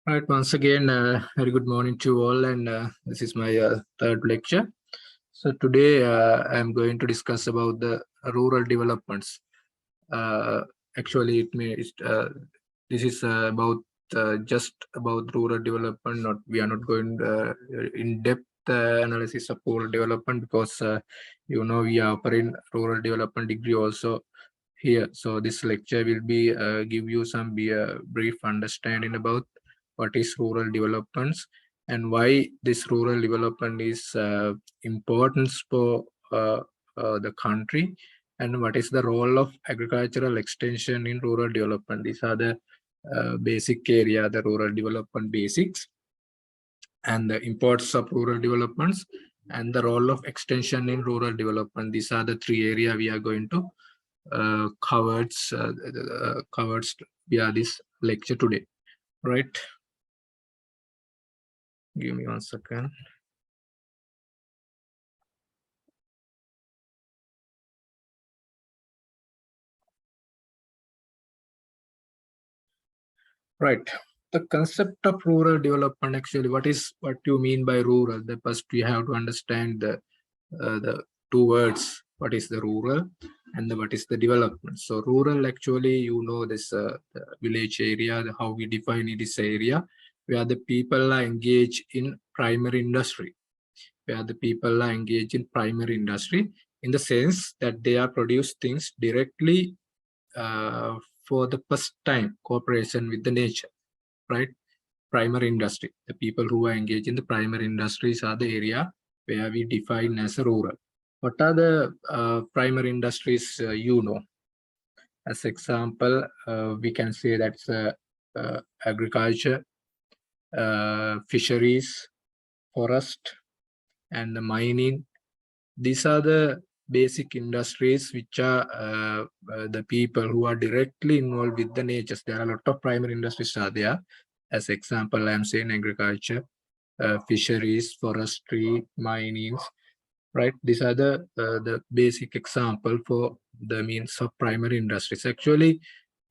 Right, once again, very good morning to all, and this is my third lecture. So today I'm going to discuss about the rural developments. Actually, this is about just about rural development. We are not going in depth analysis of rural development because we are offering rural development degree also here. So this lecture will be give you some brief understanding about what is rural developments and why this rural development is important for the country, and what is the role of agricultural extension in rural development. These are the basic area, the rural development basics, and the importance of rural developments and the role of extension in rural development. These are the three areas we are going to covered via this lecture today, right? Give me 1 second. Right. The concept of rural development, actually, what you mean by rural? The first we have to understand the two words. What is the rural and what is the development? So rural, actually, this the village area, how we define it is area where the people are engaged in primary industry, in the sense that they are produce things directly for the first time cooperation with the nature, right? Primary industry, the people who are engaged in the primary industries are the area where we define as a rural. What are the primary industries? As example, we can say that's agriculture, fisheries, forest, and the mining. These are the basic industries which are the people who are directly involved with the nature. There are a lot of primary industries are there. As example, I'm saying agriculture, fisheries, forestry, mining, right? These are the basic example for the means of primary industries. Actually,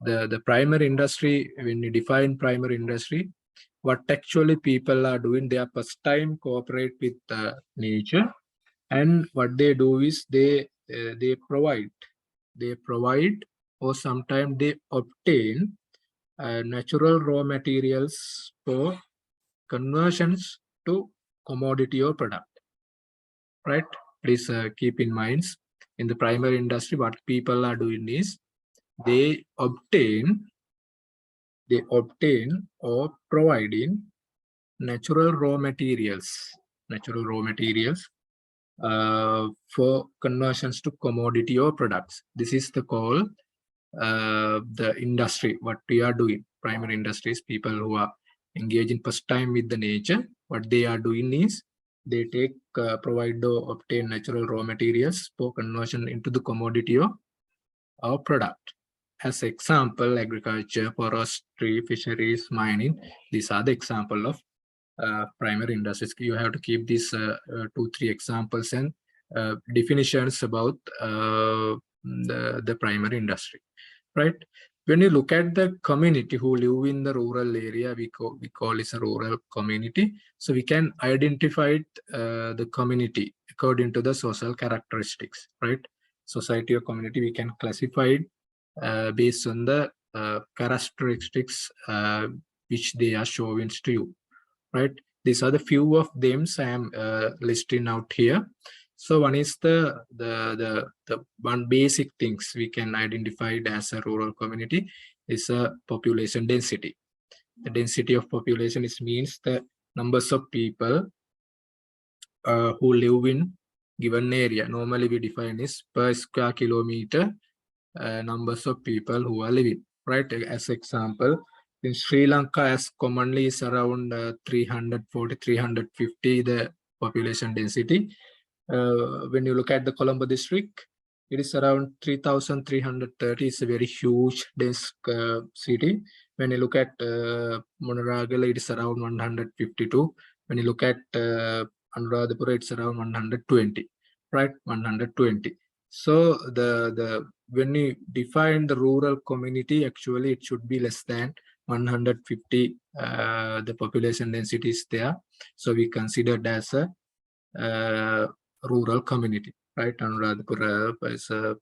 the primary industry, when you define primary industry, what actually people are doing, they are first time cooperate with nature, and what they do is they provide or sometimes they obtain natural raw materials for conversions to commodity or product, right? Please keep in mind, in the primary industry, what people are doing is they obtain or providing natural raw materials for conversions to commodity or products. This is the call the industry, what we are doing. Primary industries, people who are engaging first time with the nature, what they are doing is they provide or obtain natural raw materials for conversion into the commodity or product. As example, agriculture, forestry, fisheries, mining. These are the example of primary industries. You have to keep these 2-3 examples and definitions about the primary industry, right? When you look at the community who live in the rural area, we call it a rural community. So we can identify the community according to the social characteristics, right? Society or community, we can classify it based on the characteristics which they are showing to you, right? These are the few of them I am listing out here. So one is the one basic things we can identify as a rural community is a population density. The density of population means the numbers of people who live in given area. Normally we define is per square kilometer numbers of people who are living, right? As example, in Sri Lanka, as commonly is around 340, 350 the population density. When you look at the Colombo district, it is around 3,330. It's a very huge, dense city. When you look at Monaragala, it is around 152. When you look at Anuradhapura, it's around 120, right? 120. So when you define the rural community, actually it should be less than 150 the population density is there. So we considered as a rural community, right? Anuradhapura is a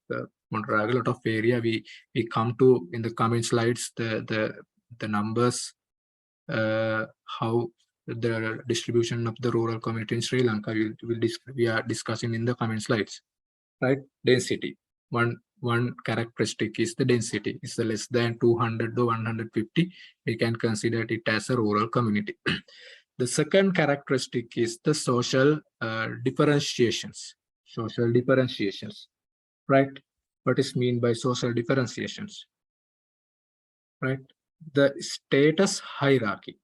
lot of area. We come to in the coming slides the numbers, how the distribution of the rural community in Sri Lanka we are discussing in the coming slides, right? Density. One characteristic is the density. It's less than 200 to 150. We can consider it as a rural community. The second characteristic is the social differentiations. Social differentiations, right? What is mean by social differentiations, right? The status hierarchy.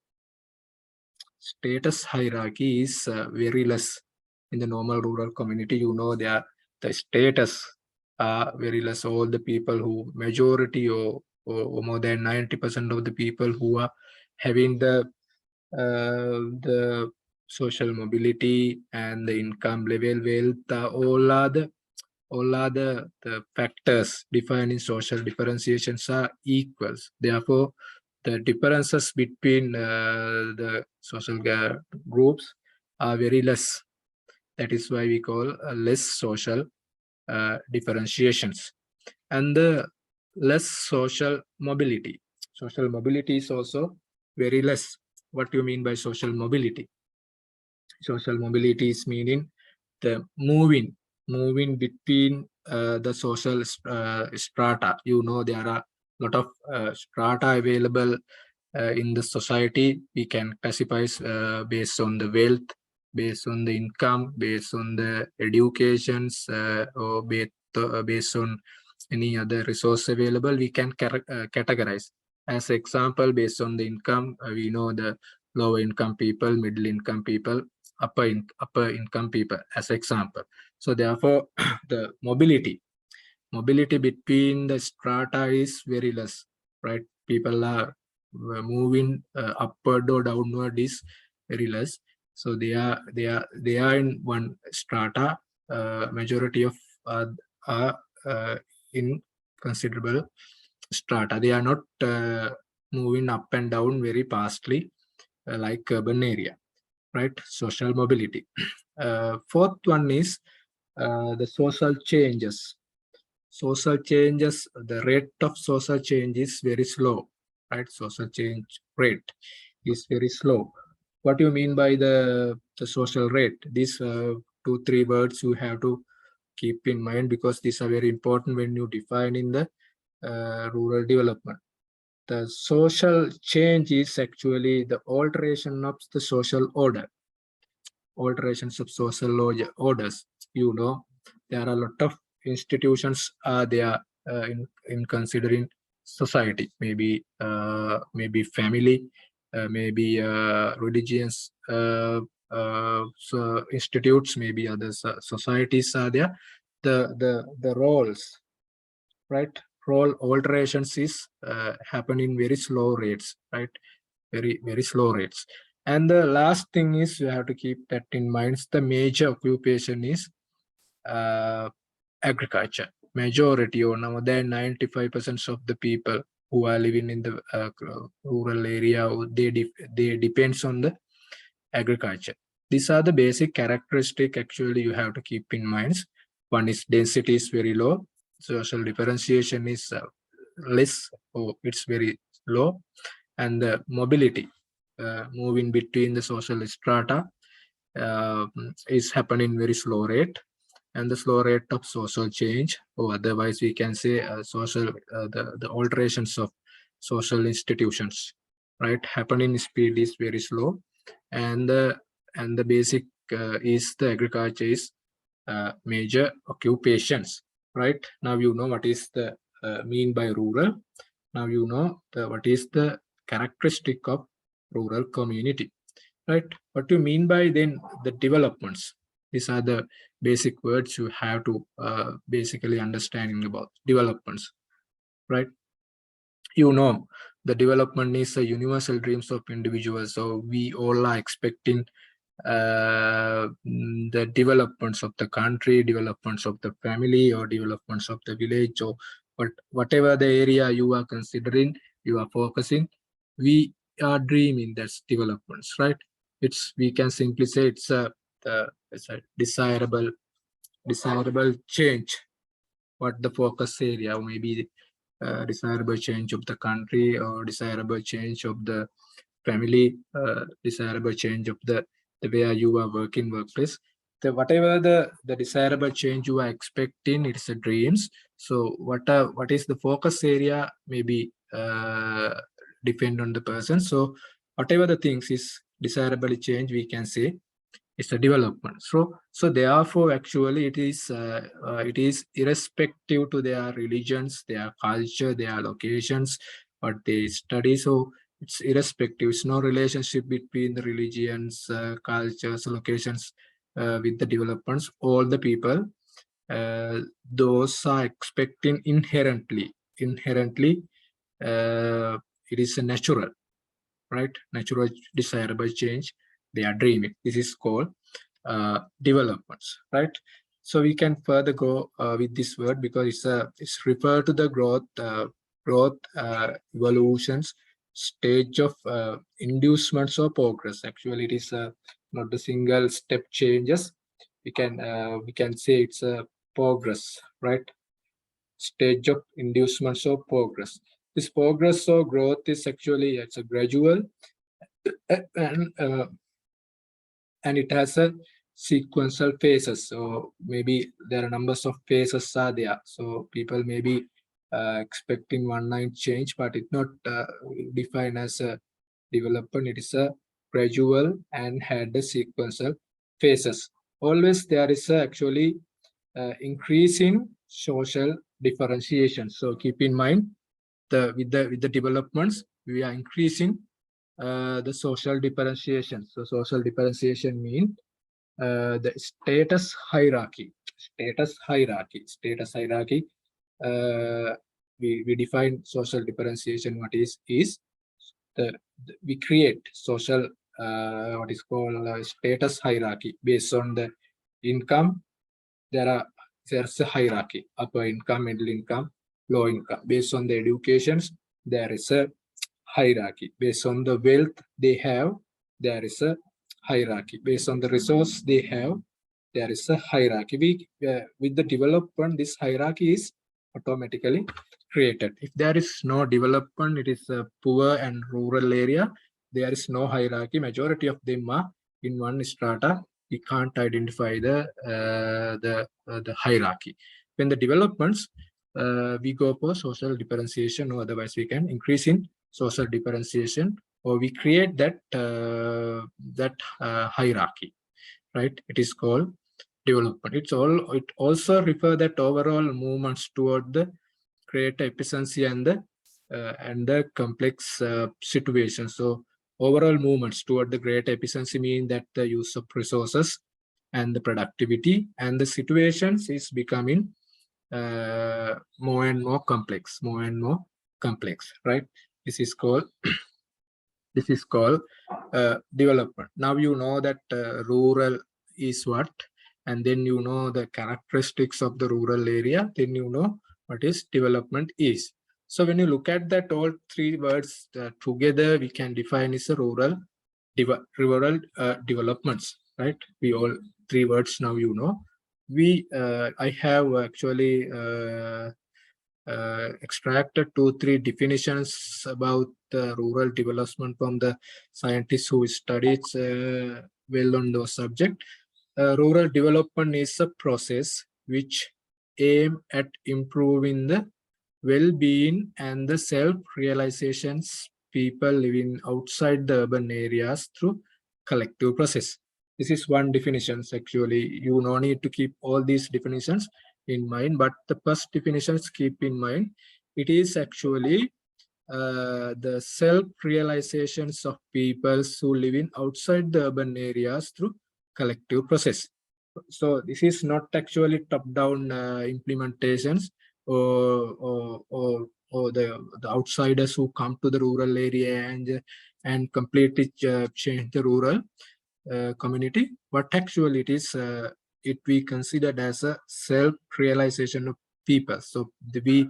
Status hierarchy is very less in the normal rural community. You know, the status are very less. All the people who majority or more than 90% of the people who are having the social mobility and the income level, wealth, all are the factors defining social differentiations are equals. Therefore, the differences between the social groups are very less. That is why we call less social differentiations. And the less social mobility. Social mobility is also very less. What do you mean by social mobility? Social mobility is meaning the moving between the social strata. You know, there are a lot of strata available in the society. We can classify based on the wealth, based on the income, based on the educations, or based on any other resource available. We can categorize. As example, based on the income, we know the lower income people, middle income people, upper income people as example. So therefore, the mobility between the strata is very less, right? People are moving upward or downward is very less. So they are in one strata. Majority of are in considerable strata. They are not moving up and down very fastly like urban area, right? Social mobility. Fourth one is the social changes. Social changes, the rate of social change is very slow, right? Social change rate is very slow. What do you mean by the social rate? These 2-3 words you have to keep in mind, because these are very important when you define in the rural development. The social change is actually the alteration of the social order. Alterations of social orders. You know, there are a lot of institutions there in considering society. Maybe family, maybe religions, so institutes, maybe other societies are there. The roles, right? Role alterations is happening very slow rates, right? Very slow rates. And the last thing is, you have to keep that in mind. The major occupation is agriculture. Majority, or more than 95% of the people who are living in the rural area, they depends on the agriculture. These are the basic characteristic actually you have to keep in mind. One is density is very low. Social differentiation is less, or it's very low. And the mobility, moving between the social strata, is happening very slow rate. And the slow rate of social change, or otherwise we can say the alterations of social institutions, right, happening speed is very slow. And the basic is the agriculture is major occupations, right? Now you know what is the mean by rural. Now you know what is the characteristic of rural community, right? What do you mean by then the developments? These are the basic words you have to basically understanding about developments, right? You know, the development is a universal dreams of individuals. So we all are expecting the developments of the country, developments of the family, or developments of the village, or whatever the area you are considering, you are focusing. We are dreaming. That's developments, right? We can simply say it's a desirable change. What the focus area, or maybe desirable change of the country, or desirable change of the family, desirable change of the way you are working workplace. Whatever the desirable change you are expecting, it's a dreams. So what is the focus area, maybe depend on the person. So whatever the things is desirable change, we can say it's a development. So therefore actually it is irrespective to their religions, their culture, their locations, what they study. So it's irrespective. It's no relationship between the religions, cultures, locations with the developments. All the people, those are expecting inherently. It is a natural, right? Natural desirable change. They are dreaming. This is called developments, right? So we can further go with this word, because it's referred to the growth, evolutions, stage of inducements or progress. Actually, it is not the single step changes. We can say it's a progress, right? Stage of inducements or progress. This progress or growth is actually, it's a gradual, and it has a sequential phases. So maybe there are numbers of phases are there. So people may be expecting one line change, but it's not defined as a development. It is a gradual and had the sequential phases. Always there is actually increase in social differentiation. So keep in mind, with the developments, we are increasing the social differentiation. So social differentiation means the status hierarchy. We define social differentiation. What is we create social what is called status hierarchy based on the income. There's a hierarchy: upper income, middle income, low income. Based on the educations, there is a hierarchy. Based on the wealth they have, there is a hierarchy. Based on the resource they have, there is a hierarchy. With the development, this hierarchy is automatically created. If there is no development, it is a poor and rural area, there is no hierarchy. Majority of them are in one strata. We can't identify the hierarchy. When the developments, we go for social differentiation, or otherwise we can increase in social differentiation, or we create that hierarchy, right? It is called development. It also refer that overall movements toward the greater efficiency and the complex situation. So overall movements toward the greater efficiency mean that the use of resources and the productivity and the situations is becoming more and more complex, right? This is called development. Now you know that rural is what, and then you know the characteristics of the rural area, then you know what is development is. So when you look at that, all three words together, we can define is a rural developments, right? We all three words now you know. I have actually extracted 2-3 definitions about rural development from the scientists who studied well on those subject. Rural development is a process which aim at improving the well-being and the self-realizations people living outside the urban areas through collective process. This is one definition. Actually, you no need to keep all these definitions in mind, but the first definitions keep in mind. It is actually the self-realizations of people who live in outside the urban areas through collective process. So this is not actually top-down implementations or the outsiders who come to the rural area and completely change the rural community, but actually it is we considered as a self-realization of people. So we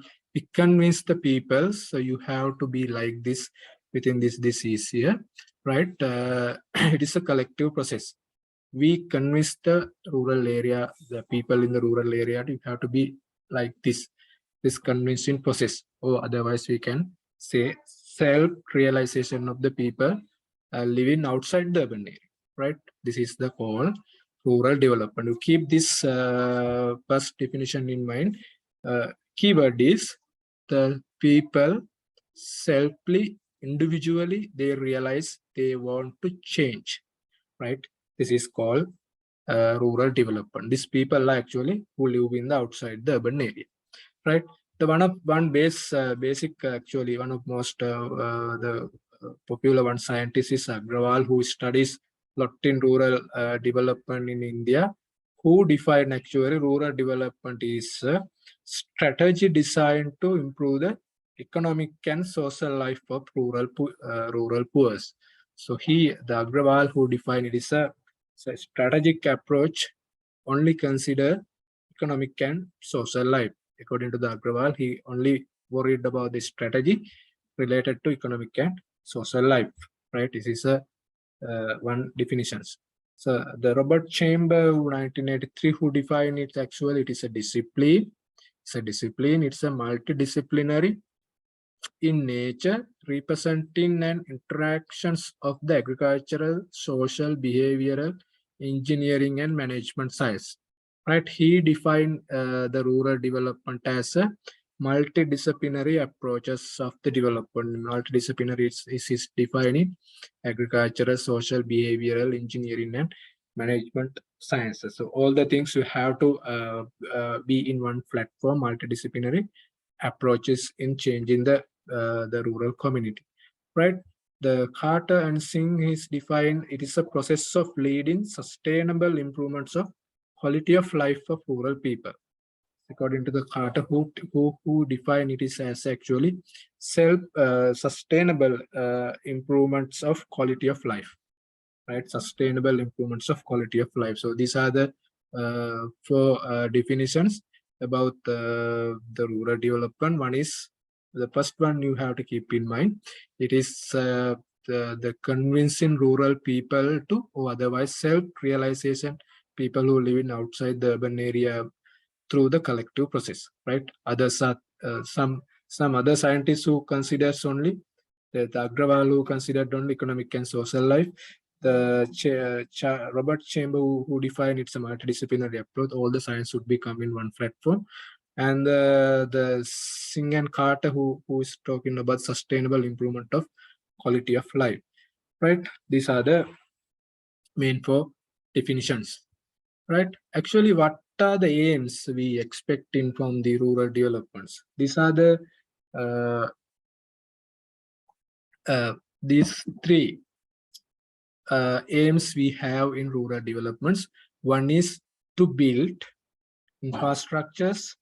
convince the people, so you have to be like this, within this is here, right? It is a collective process. We convince the rural area, the people in the rural area, you have to be like this convincing process, or otherwise we can say self-realization of the people living outside the urban area, right? This is the call rural development. You keep this first definition in mind. Keyword is the people selfly, individually, they realize they want to change, right? This is called rural development. These people are actually who live in the outside the urban area, right? The basic actually one of most the popular one scientist is Agrawal, who studies lot in rural development in India, who defined actually rural development is a strategy designed to improve the economic and social life of rural poor. So the Agrawal who defined it is a strategic approach only consider economic and social life. According to the Agrawal, he only worried about the strategy related to economic and social life, right? This is a one definitions. So the Robert Chamber 1983 who defined it actually, it is a discipline. It's a discipline, it's a multidisciplinary in nature, representing an interactions of the agricultural, social, behavioral, engineering, and management science. Right? He defined the rural development as a multidisciplinary approaches of the development. Multidisciplinary is defining agricultural, social, behavioral, engineering, and management sciences. So all the things you have to be in one platform, multidisciplinary approaches in changing the rural community, right? The Carter and Singh is defined, it is a process of leading sustainable improvements of quality of life of rural people. According to the Carter, who define it is as actually self-sustainable improvements of quality of life, right? Sustainable improvements of quality of life. So these are the four definitions about the rural development. One is the first one you have to keep in mind. It is the convincing rural people to, or otherwise self-realization, people who live in outside the urban area through the collective process, right? Others are some other scientists who considers only the Agrawal who considered only economic and social life. The Robert Chamber who defined it's a multidisciplinary approach. All the science should become in one platform. And the Singh and Carter who is talking about sustainable improvement of quality of life, right? These are the main four definitions, right? Actually, what are the aims we expecting from the rural developments? These are the these three aims we have in rural developments. One is to build infrastructures,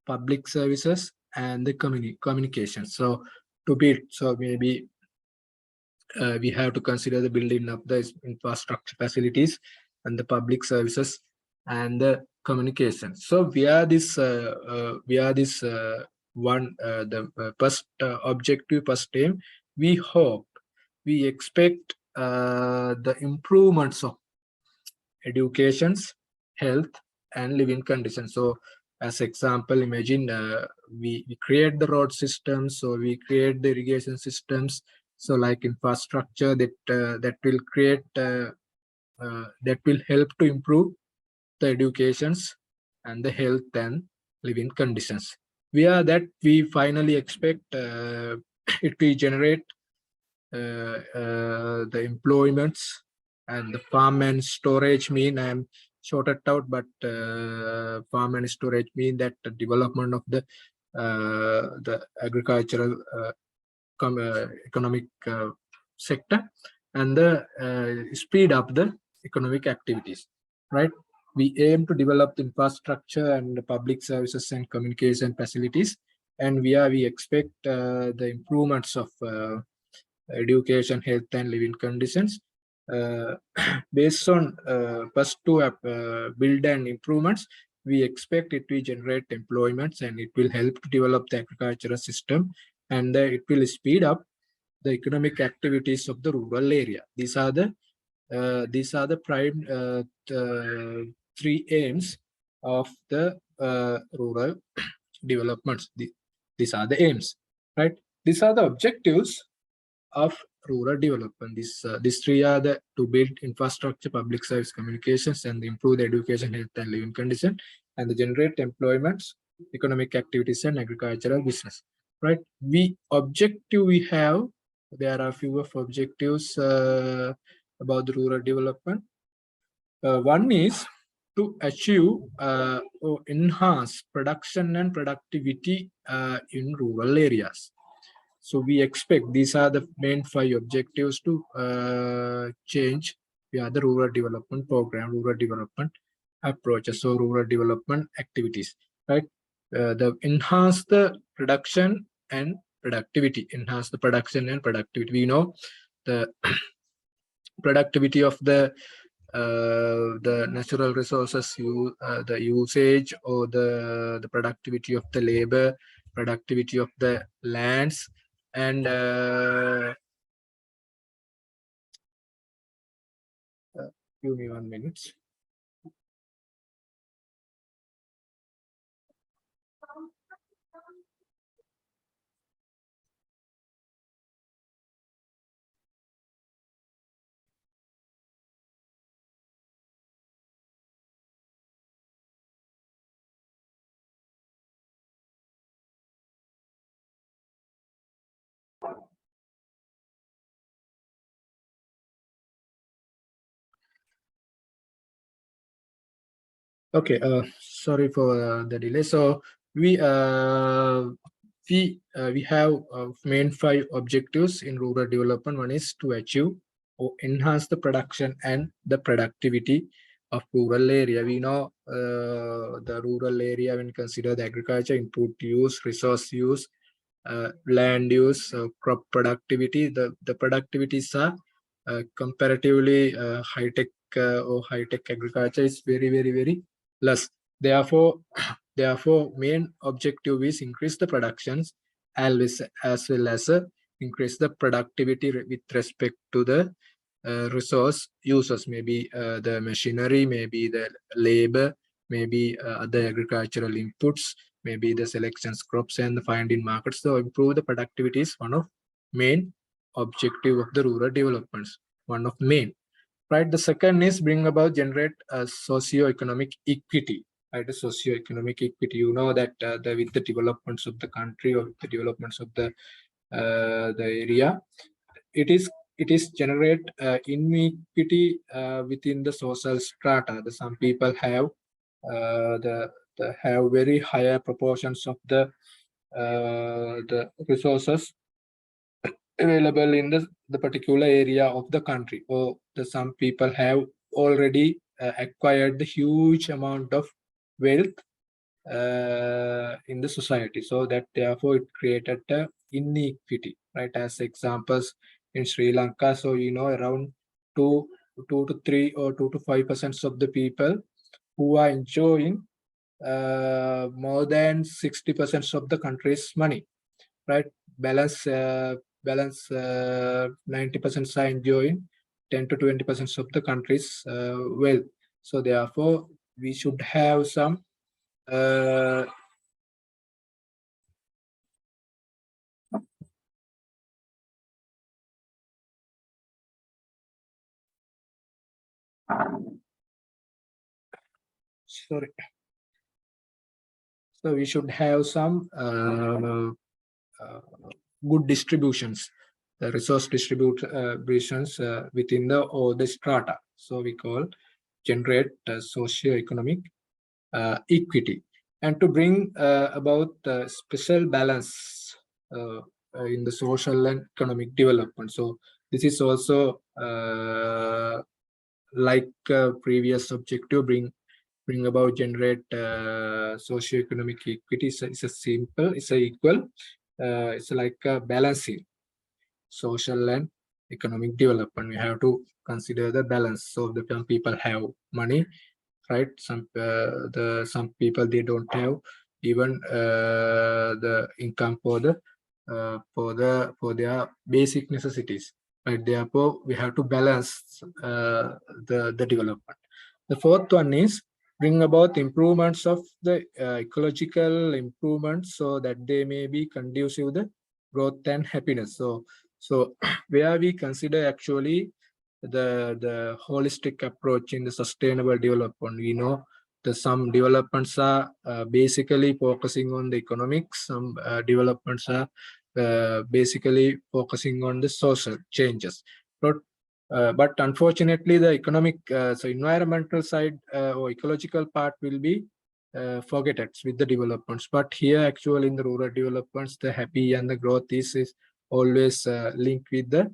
public services, and the communication. So to build, so maybe we have to consider the building of the infrastructure facilities and the public services and the communication. So this one, the first objective, first aim, we expect the improvements of educations, health, and living conditions. So as example, imagine we create the road systems, so we create the irrigation systems, so like infrastructure that will create that will help to improve the educations and the health and living conditions. We finally expect it will generate the employments and the farm and storage mean, I'm shorted out, but farm and storage mean that the development of the agricultural economic sector and the speed up the economic activities, right? We aim to develop the infrastructure and the public services and communication facilities, and we expect the improvements of education, health, and living conditions. Based on first two build and improvements, we expect it will generate employments and it will help to develop the agricultural system, and it will speed up the economic activities of the rural area. These are the prime three aims of the rural developments. These are the aims, right? These are the objectives of rural development. These three are the to build infrastructure, public service communications, and improve the education, health, and living condition, and generate employments, economic activities, and agricultural business. Right? We have. There are few of objectives about the rural development. One is to achieve or enhance production and productivity in rural areas. So we expect these are the main 5 objectives to change the rural development program, rural development approaches, so rural development activities, right? The enhance the production and productivity, enhance the production and productivity. We know the productivity of the natural resources, the usage, or the productivity of the labor, productivity of the lands, and give me 1 minute. Okay, sorry for the delay. So we have main 5 objectives in rural development. One is to achieve or enhance the production and the productivity of rural area. We know the rural area, when consider the agriculture, input use, resource use, land use, crop productivity. The productivities are comparatively high-tech or high-tech agriculture is very less. Therefore, main objective is increase the productions as well as increase the productivity with respect to the resource users, maybe the machinery, maybe the labor, maybe other agricultural inputs, maybe the selections crops and the finding markets. So improve the productivity is one of main objective of the rural developments, one of main. Right. The second is bring about generate a socio-economic equity. Right, a socio-economic equity. You know that with the developments of the country or the developments of the area, it is generate inequity within the social strata. Some people have have very higher proportions of the resources available in the particular area of the country, or some people have already acquired the huge amount of wealth in the society, so that therefore it created a inequity, right? As examples in Sri Lanka, so around 2 to 3 or 2 to 5% of the people who are enjoying more than 60% of the country's money, right? Balance 90% are enjoying 10 to 20% of the country's wealth. So therefore, we should have some sorry. So we should have some good distributions, the resource distributions within the strata. So we call generate socio-economic equity, and to bring about special balance in the social and economic development. So this is also like previous objective, bring about generate socio-economic equity. It's a simple, it's a equal, it's like a balancing social and economic development. We have to consider the balance. So some people have money, right? Some people, they don't have even the income for the for their basic necessities. Right? Therefore, we have to balance the development. The fourth one is bring about improvements of the ecological improvements so that they may be conducive to the growth and happiness. So where we consider actually the holistic approach in the sustainable development, we know that some developments are basically focusing on the economics, some developments are basically focusing on the social changes. But unfortunately, the economic, so environmental side or ecological part will be forgotten with the developments. But here, actually, in the rural developments, the happy and the growth is always linked with the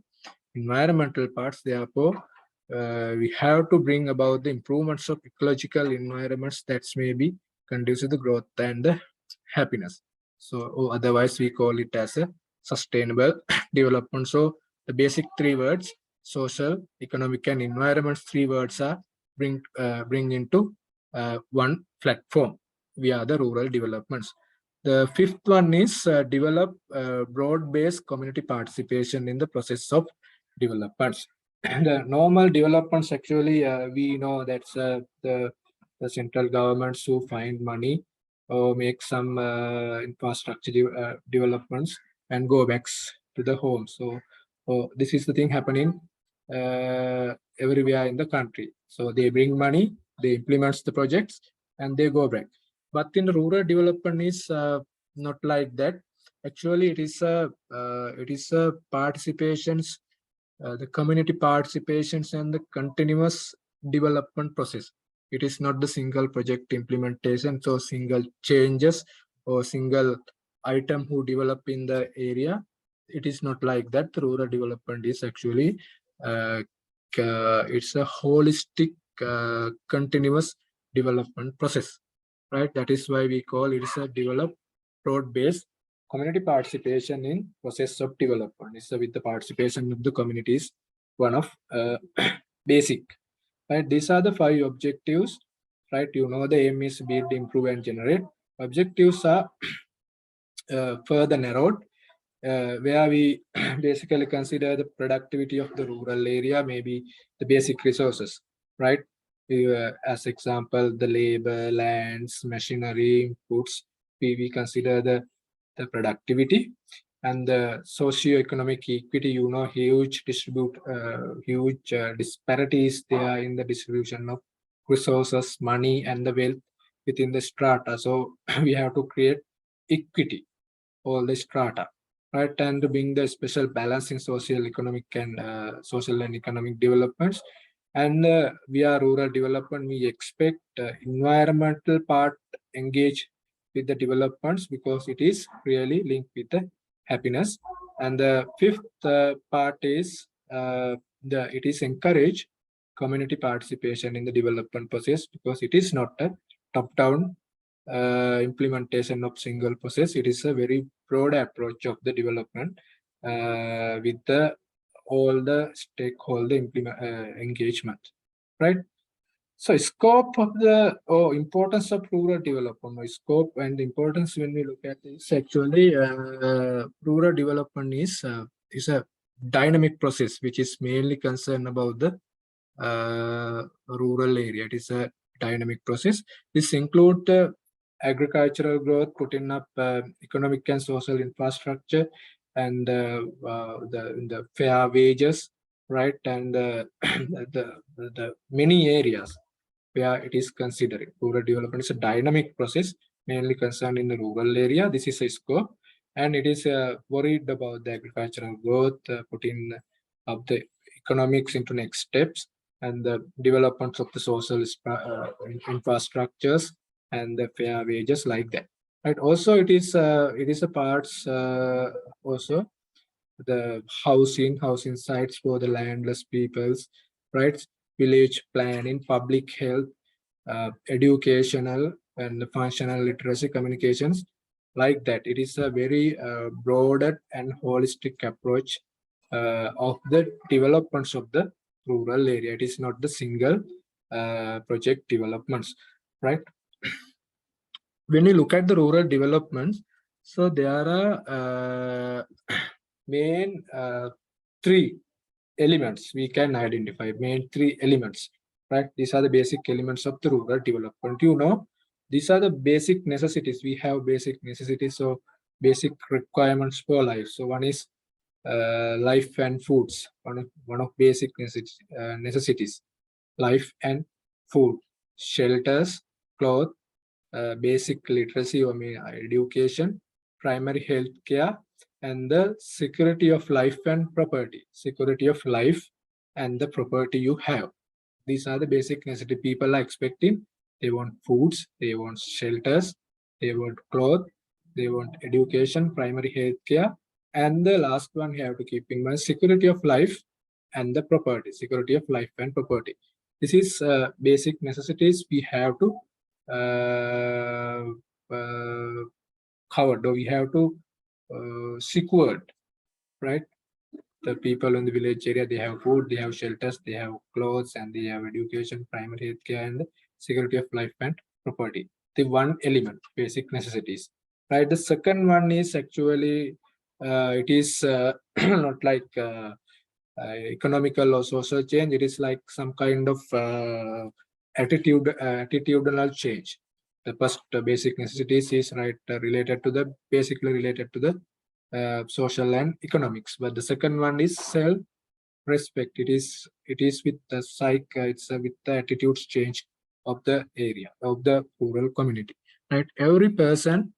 environmental parts. Therefore, we have to bring about the improvements of ecological environments that may be conducive to the growth and the happiness. So, or otherwise, we call it as a sustainable development. So, the basic three words: social, economic, and environment. Three words are bring into one platform via the rural developments. The fifth one is develop broad-based community participation in the process of developments. The normal developments, actually, we know that's the central governments who find money or make some infrastructure developments and go back to the home. So this is the thing happening everywhere in the country. So they bring money, they implement the projects, and they go back. But in the rural development is not like that. Actually, it is a participations, the community participations and the continuous development process. It is not the single project implementation, so single changes or single item who develop in the area. It is not like that. The rural development is actually it's a holistic continuous development process, right? That is why we call it is a developed broad-based community participation in process of development. It's with the participation of the communities, one of basic, right? These are the 5 objectives, right? You know, the aim is build, improve, and generate. Objectives are further narrowed, where we basically consider the productivity of the rural area, maybe the basic resources, right? As example, the labor, lands, machinery, inputs. We consider the productivity and the socio-economic equity. You know, huge disparities there in the distribution of resources, money, and the wealth within the strata. So we have to create equity, all the strata, right? And to bring the special balance in social, economic, and social and economic developments. And via rural development, we expect environmental part engage with the developments because it is really linked with the happiness. And the fifth part is it is encourage community participation in the development process because it is not a top-down implementation of single process. It is a very broad approach of the development with all the stakeholder engagement, right? So scope of the importance of rural development, scope and importance when we look at this, actually rural development is a dynamic process which is mainly concerned about the rural area. It is a dynamic process. This includes agricultural growth, putting up economic and social infrastructure, and the fair wages, right? And the many areas where it is considered. Rural development is a dynamic process, mainly concerned in the rural area. This is a scope, and it is worried about the agricultural growth, putting up the economics into next steps, and the development of the social infrastructures and the fair wages, like that. Right. Also, it is a parts also the housing sites for the landless peoples, right? Village planning, public health, educational and functional literacy communications, like that. It is a very broader and holistic approach of the developments of the rural area. It is not the single project developments, right? When you look at the rural developments, So there are main three elements we can identify, main three elements, right? These are the basic elements of the rural development. You know, these are the basic necessities. We have basic necessities, so basic requirements for life. So one is life and foods, one of basic necessities, life and food, shelters, clothes, basic literacy or education, primary health care, and the security of life and property. Security of life and the property you have. These are the basic necessities people are expecting. They want foods, they want shelters, they want clothes, they want education, primary health care, and the last one you have to keep in mind, security of life and the property. Security of life and property. This is basic necessities we have to uh, covered, or we have to secured, right? The people in the village area, they have food, they have shelters, they have clothes, and they have education, primary health care, and security of life and property. The one element, basic necessities, right? The second one is actually, it is not like economical or social change. It is like some kind of attitudinal change. The first basic necessities is related to the basically related to the social and economics, but the second one is self respect. It is with the psych, it's with the attitudes change of the area, of the rural community, right? Every person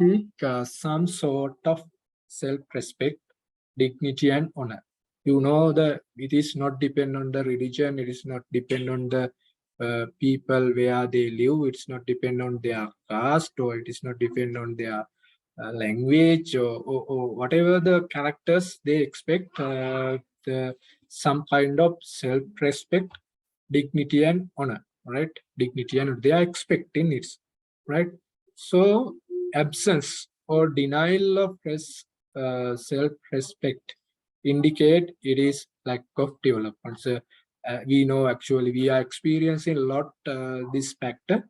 seek some sort of self respect, dignity, and honor. You know, the it is not depend on the religion, it is not depend on the people where they live, it's not depend on their caste, or it is not depend on their language, or whatever the characters they expect, some kind of self-respect, dignity, and honor, right? Dignity and they are expecting it, right? So absence or denial of self-respect indicate it is lack of development. So we know actually we are experiencing a lot this factor.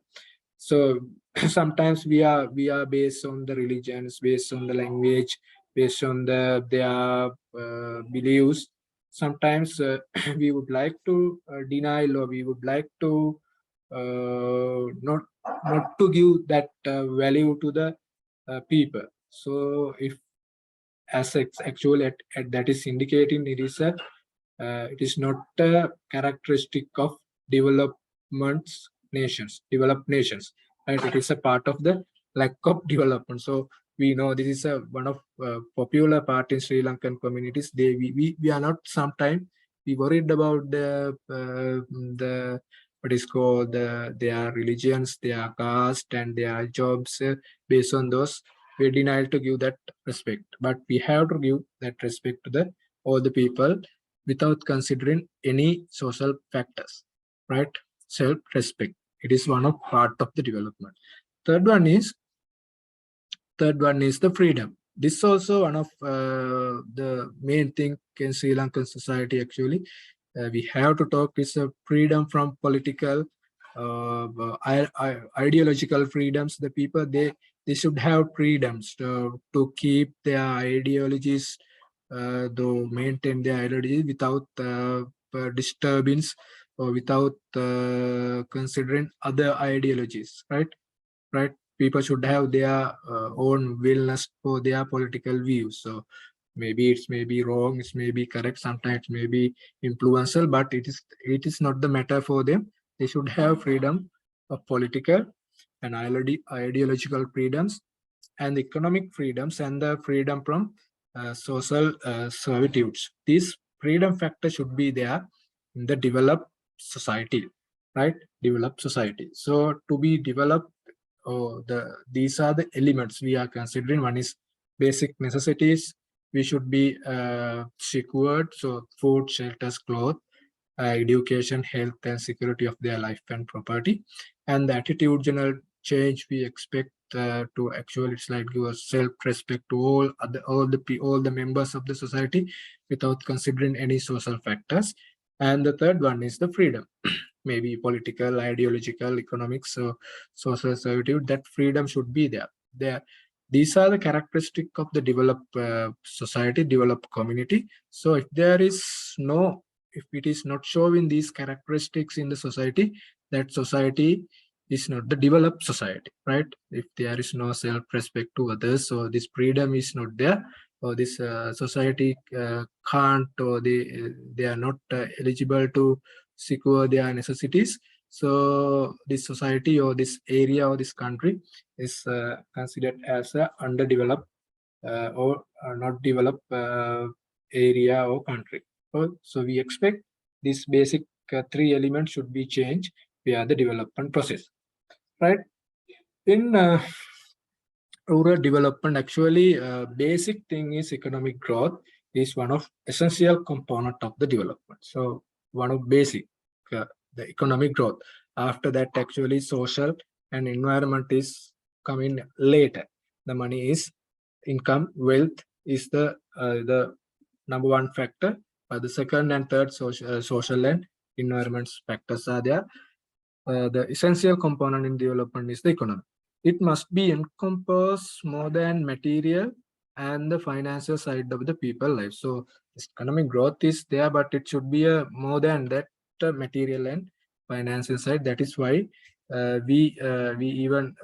So sometimes we are based on the religions, based on the language, based on their beliefs. Sometimes we would like to deny, or we would like to not to give that value to the people. So if as actually that is indicating it is not a characteristic of developed nations, right? It is a part of the lack of development. So we know this is a one of popular part in Sri Lankan communities. We are not sometimes we worried about the what is called their religions, their caste, and their jobs. Based on those, we deny to give that respect, but we have to give that respect to the all the people without considering any social factors, right? Self-respect. It is one of part of the development. Third one is the freedom. This is also one of the main thing in Sri Lankan society. Actually, we have to talk is freedom from political, ideological freedoms. The people they should have freedoms to keep their ideologies, to maintain their ideology without disturbance, or without considering other ideologies, right? People should have their own willingness for their political views. So maybe it's maybe wrong, it's maybe correct, sometimes maybe influential, but it is not the matter for them. They should have freedom of political and ideological freedoms, and economic freedoms, and the freedom from social servitudes. These freedom factors should be there in the developed society, right? Developed society. So to be developed, these are the elements we are considering. One is basic necessities. We should be secured. So food, shelters, clothes, education, health, and security of their life and property. And the attitudinal change we expect to actually, it's like give self-respect to all the members of the society without considering any social factors. And the third one is the freedom, maybe political, ideological, economic, so social servitude. That freedom should be there. These are the characteristic of the developed society, developed community. So if there is no, if it is not showing these characteristics in the society, that society is not the developed society, right? If there is no self-respect to others, so this freedom is not there, or this society can't, or they are not eligible to secure their necessities. So this society or this area or this country is considered as a underdeveloped or not developed area or country. So we expect this basic three elements should be changed via the development process, right? In rural development, actually, basic thing is economic growth is one of essential component of the development. So one of basic, the economic growth. After that, actually, social and environment is coming later. The money is income, wealth is the number one factor. But the second and third social and environment factors are there. The essential component in development is the economy. It must be encompass more than material and the financial side of the people life. So economic growth is there, but it should be a more than that material and financial side. That is why we even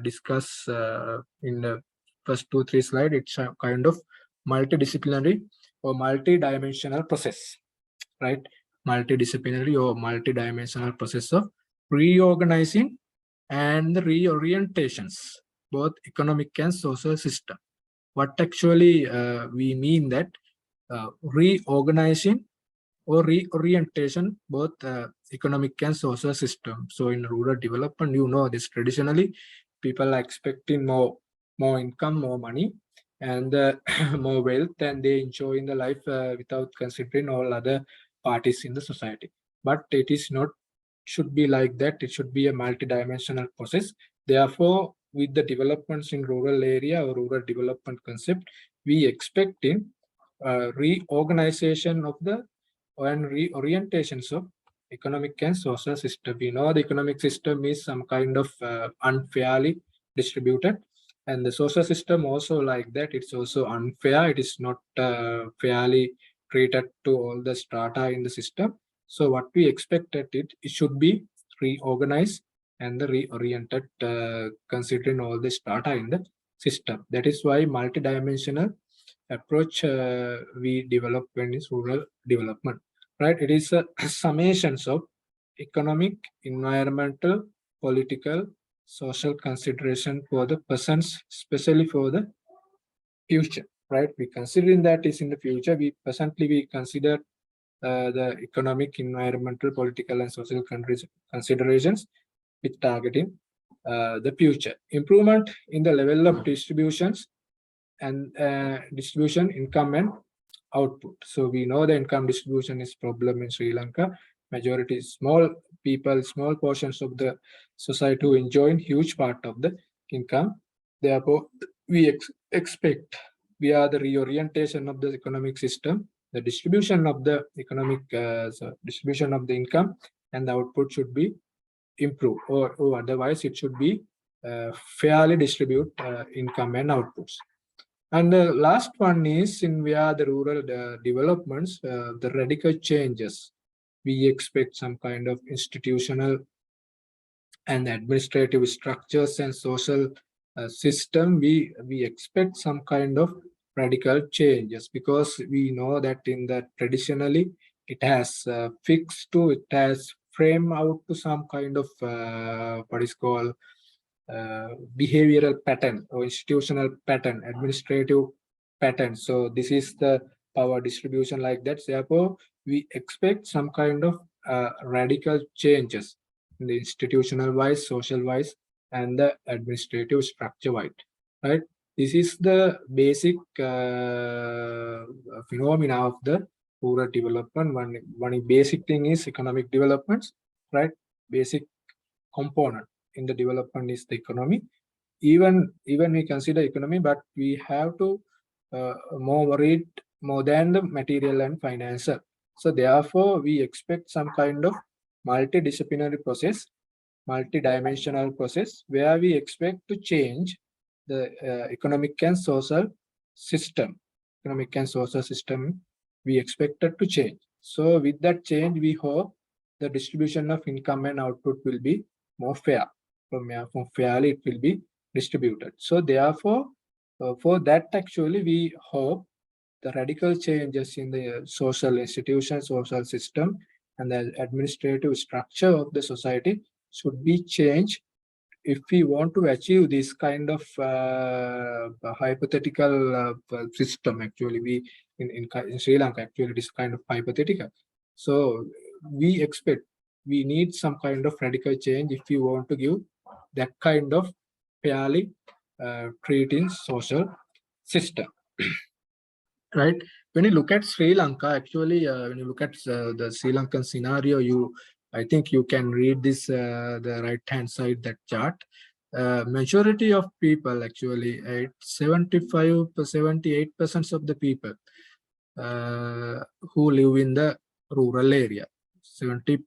discuss in the first 2-3 slides. It's a kind of multidisciplinary or multi-dimensional process, right? Multidisciplinary or multi-dimensional process of reorganizing and the reorientations, both economic and social system. What actually we mean that reorganizing or reorientation, both economic and social system. So in rural development, you know this traditionally, people are expecting more income, more money, and more wealth, and they enjoy in the life without considering all other parties in the society. But it is not should be like that. It should be a multidimensional process. Therefore, with the developments in rural area or rural development concept, we expect in reorganization of the and reorientations of economic and social system. We know the economic system is some kind of unfairly distributed, and the social system also like that. It's also unfair. It is not fairly treated to all the strata in the system. So what we expected it should be reorganized and the reoriented considering all the strata in the system. That is why multidimensional approach we develop when is rural development, right? It is a summations of economic, environmental, political, social consideration for the persons, especially for the future, right? We considering that is in the future. We presently we consider the economic, environmental, political, and social considerations with targeting the future. Improvement in the level of distributions and distribution, income, and output. So we know the income distribution is problem in Sri Lanka. Majority small people, small portions of the society who enjoy huge part of the income. Therefore, we expect via the reorientation of the economic system, the distribution of the economic distribution of the income and the output should be improved, or otherwise it should be fairly distribute income and outputs. And the last one is in via the rural developments, the radical changes. We expect some kind of institutional and administrative structures and social system. We expect some kind of radical changes because we know that in the traditionally it has fixed to, it has frame out to some kind of what is called behavioral pattern or institutional pattern, administrative pattern. So this is the power distribution like that. Therefore, we expect some kind of radical changes in the institutional wise, social wise, and the administrative structure wise, right? This is the basic phenomena of the rural development. One basic thing is economic developments, right? Basic component in the development is the economy. Even we consider economy, but we have to more worried more than the material and financial. So therefore, we expect some kind of multidisciplinary process, multidimensional process, where we expect to change the economic and social system. Economic and social system we expected to change. So with that change, we hope the distribution of income and output will be more fair. From fairly, it will be distributed. So therefore, for that actually, we hope the radical changes in the social institutions, social system, and the administrative structure of the society should be changed if we want to achieve this kind of hypothetical system. Actually, we in Sri Lanka, actually, this kind of hypothetical. So we expect, we need some kind of radical change if we want to give that kind of fairly treating social system. Right. When you look at Sri Lanka, actually, when you look at the Sri Lankan scenario, I think you can read this, the right-hand side, that chart. Majority of people, actually, 78% of the people who live in the rural area, 78%.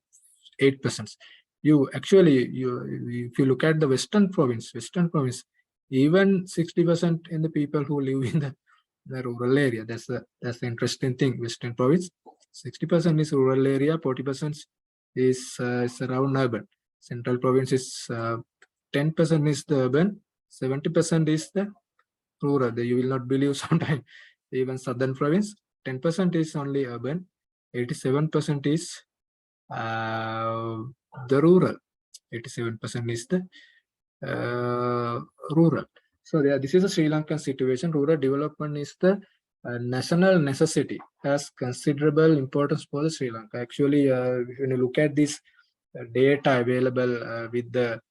If you look at the Western province, even 60% in the people who live in the rural area. That's the interesting thing. Western province, 60% is rural area, 40% is around urban. Central province is 10% is the urban, 70% is the rural. You will not believe sometimes. Even southern province, 10% is only urban, 87% is the rural. 87% is the rural. So yeah, this is a Sri Lankan situation. Rural development is the national necessity, has considerable importance for the Sri Lanka. Actually, when you look at this data available with the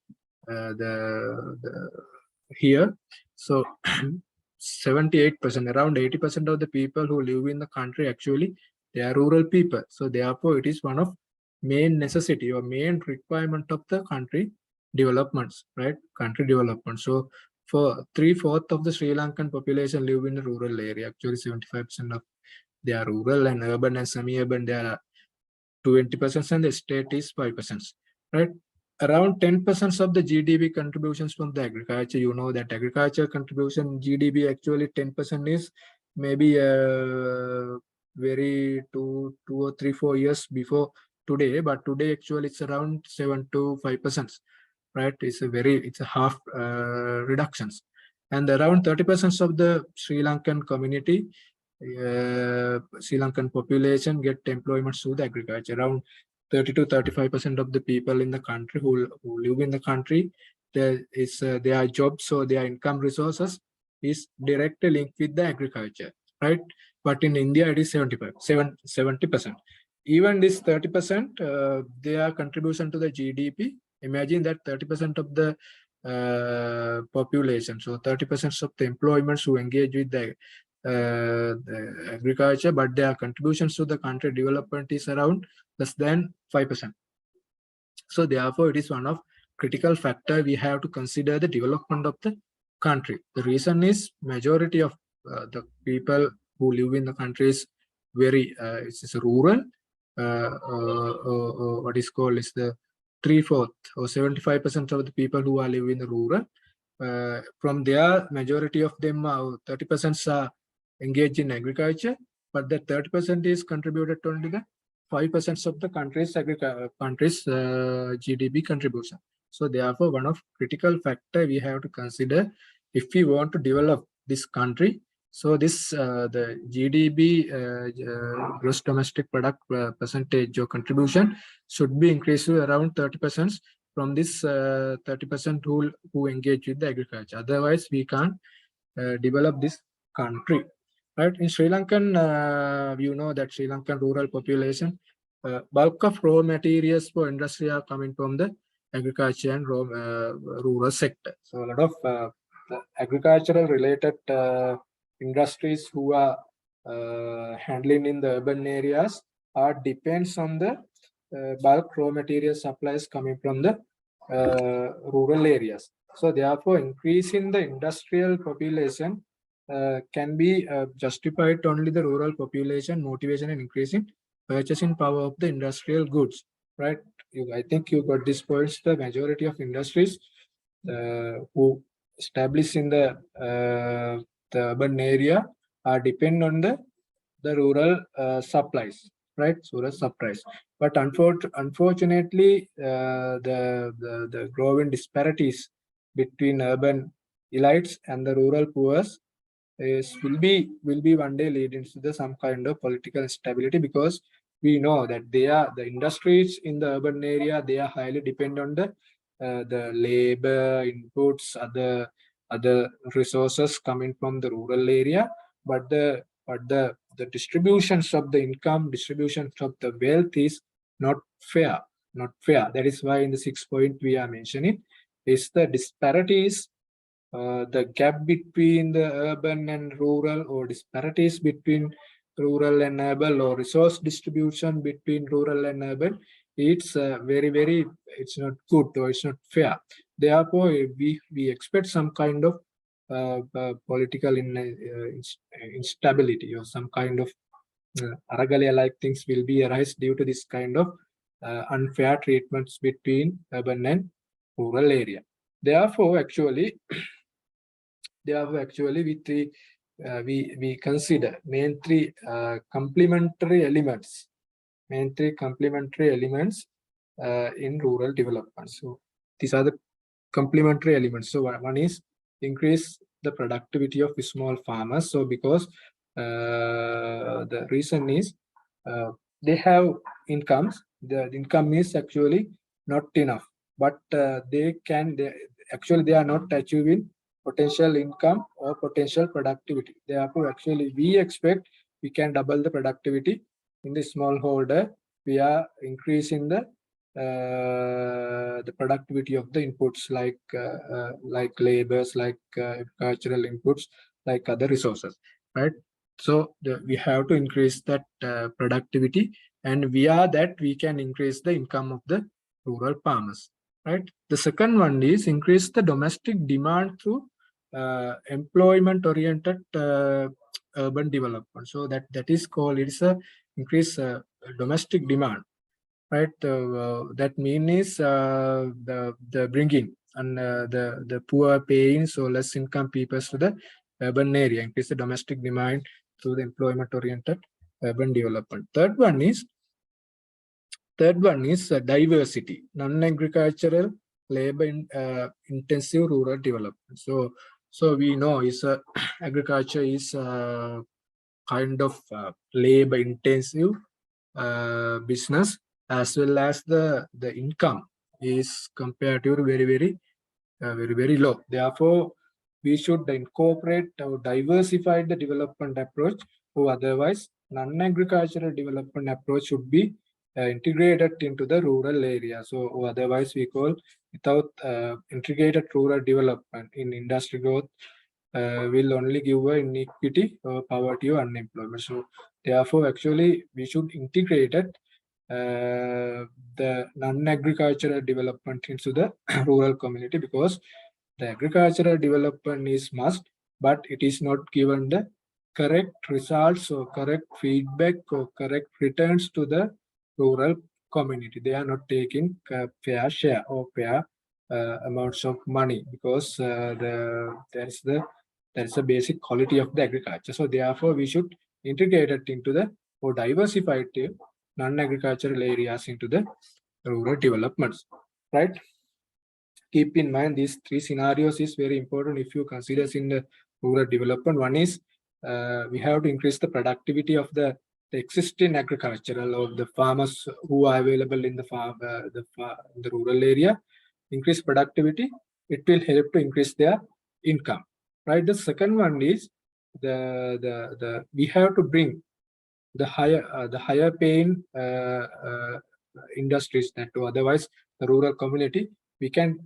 here, so 78%, around 80% of the people who live in the country, actually, they are rural people. So therefore, it is one of main necessity or main requirement of the country developments, right? Country development. So for 3/4 of the Sri Lankan population live in the rural area. Actually, 75% of they are rural, and urban and semi-urban, they are 20%, and the state is 5%, right? Around 10% of the GDP contributions from the agriculture. You know that agriculture contribution GDP, actually 10% is maybe very 2 or 3, 4 years before today, but today actually it's around 7 to 5%, right? It's a half reductions. And around 30% of the Sri Lankan community, Sri Lankan population get employment through the agriculture. Around 30 to 35% of the people in the country who live in the country, their jobs or their income resources is directly linked with the agriculture, right? But in India, it is 70%. Even this 30%, their contribution to the GDP, imagine that 30% of the population, so 30% of the employments who engage with the agriculture, but their contributions to the country development is around less than 5%. So therefore, it is one of critical factor we have to consider the development of the country. The reason is majority of the people who live in the country is very it's rural. What is called is the 3/4 or 75% of the people who are living in the rural. From there, majority of them, 30% are engaged in agriculture, but that 30% is contributed to only the 5% of the country's GDP contribution. So therefore, one of critical factor we have to consider if we want to develop this country. So this the GDP, gross domestic product percentage or contribution should be increased to around 30% from this 30% who engage with the agriculture. Otherwise, we can't develop this country. Right? In Sri Lankan, you know that Sri Lankan rural population, bulk of raw materials for industry are coming from the agriculture and rural sector. So a lot of agricultural related industries who are handling in the urban areas depends on the bulk raw material supplies coming from the rural areas. So therefore, increasing the industrial population can be justified only the rural population motivation and increasing purchasing power of the industrial goods, right? I think you got this points. The majority of industries who established in the urban area are depend on the rural supplies, right? Rural supplies. But unfortunately, the growing disparities between urban elites and the rural poor will be one day leading to some kind of political instability, because we know that the industries in the urban area, they are highly dependent on the labor inputs, other resources coming from the rural area, but the distributions of the income, distributions of the wealth is not fair. Not fair. That is why in the 6th point we are mentioning is the disparities, the gap between the urban and rural, or disparities between rural and urban, or resource distribution between rural and urban, it's very, it's not good, or it's not fair. Therefore, we expect some kind of political instability, or some kind of Aragalia-like things will be arise due to this kind of unfair treatments between urban and rural area. Therefore, actually, we consider main three complementary elements, in rural development. So these are the complementary elements. So one is increase the productivity of small farmers. So because the reason is they have incomes, the income is actually not enough, but they are not achieving potential income or potential productivity. Therefore, actually, we expect we can double the productivity in the smallholder. We are increasing the productivity of the inputs, like labors, like agricultural inputs, like other resources, right? So we have to increase that productivity, and via that we can increase the income of the rural farmers, right? The second one is increase the domestic demand through employment-oriented urban development. So that is called, it's a increase domestic demand, right? That means the bringing and the poor paying, so less income people to the urban area, increase the domestic demand through the employment-oriented urban development. Third one is diversity, non-agricultural, labor-intensive rural development. So we know agriculture is kind of labor-intensive business, as well as the income is comparatively very low. Therefore, we should incorporate or diversify the development approach, or otherwise non-agricultural development approach should be integrated into the rural area. So, or otherwise we call, without integrated rural development in industry growth, will only give inequity, poverty, or unemployment. So therefore, actually, we should integrate it, the non-agricultural development into the rural community, because the agricultural development is must, but it is not given the correct results or correct feedback or correct returns to the rural community. They are not taking fair share or fair amounts of money, because there is the basic quality of the agriculture. So therefore, we should integrate it into the, or diversify it, non-agricultural areas into the rural developments, right? Keep in mind these three scenarios is very important if you consider in the rural development. One is we have to increase the productivity of the existing agricultural, or the farmers who are available in the farm, in the rural area. Increase productivity, it will help to increase their income, right? The second one is we have to bring the higher paying industries, that otherwise the rural community we can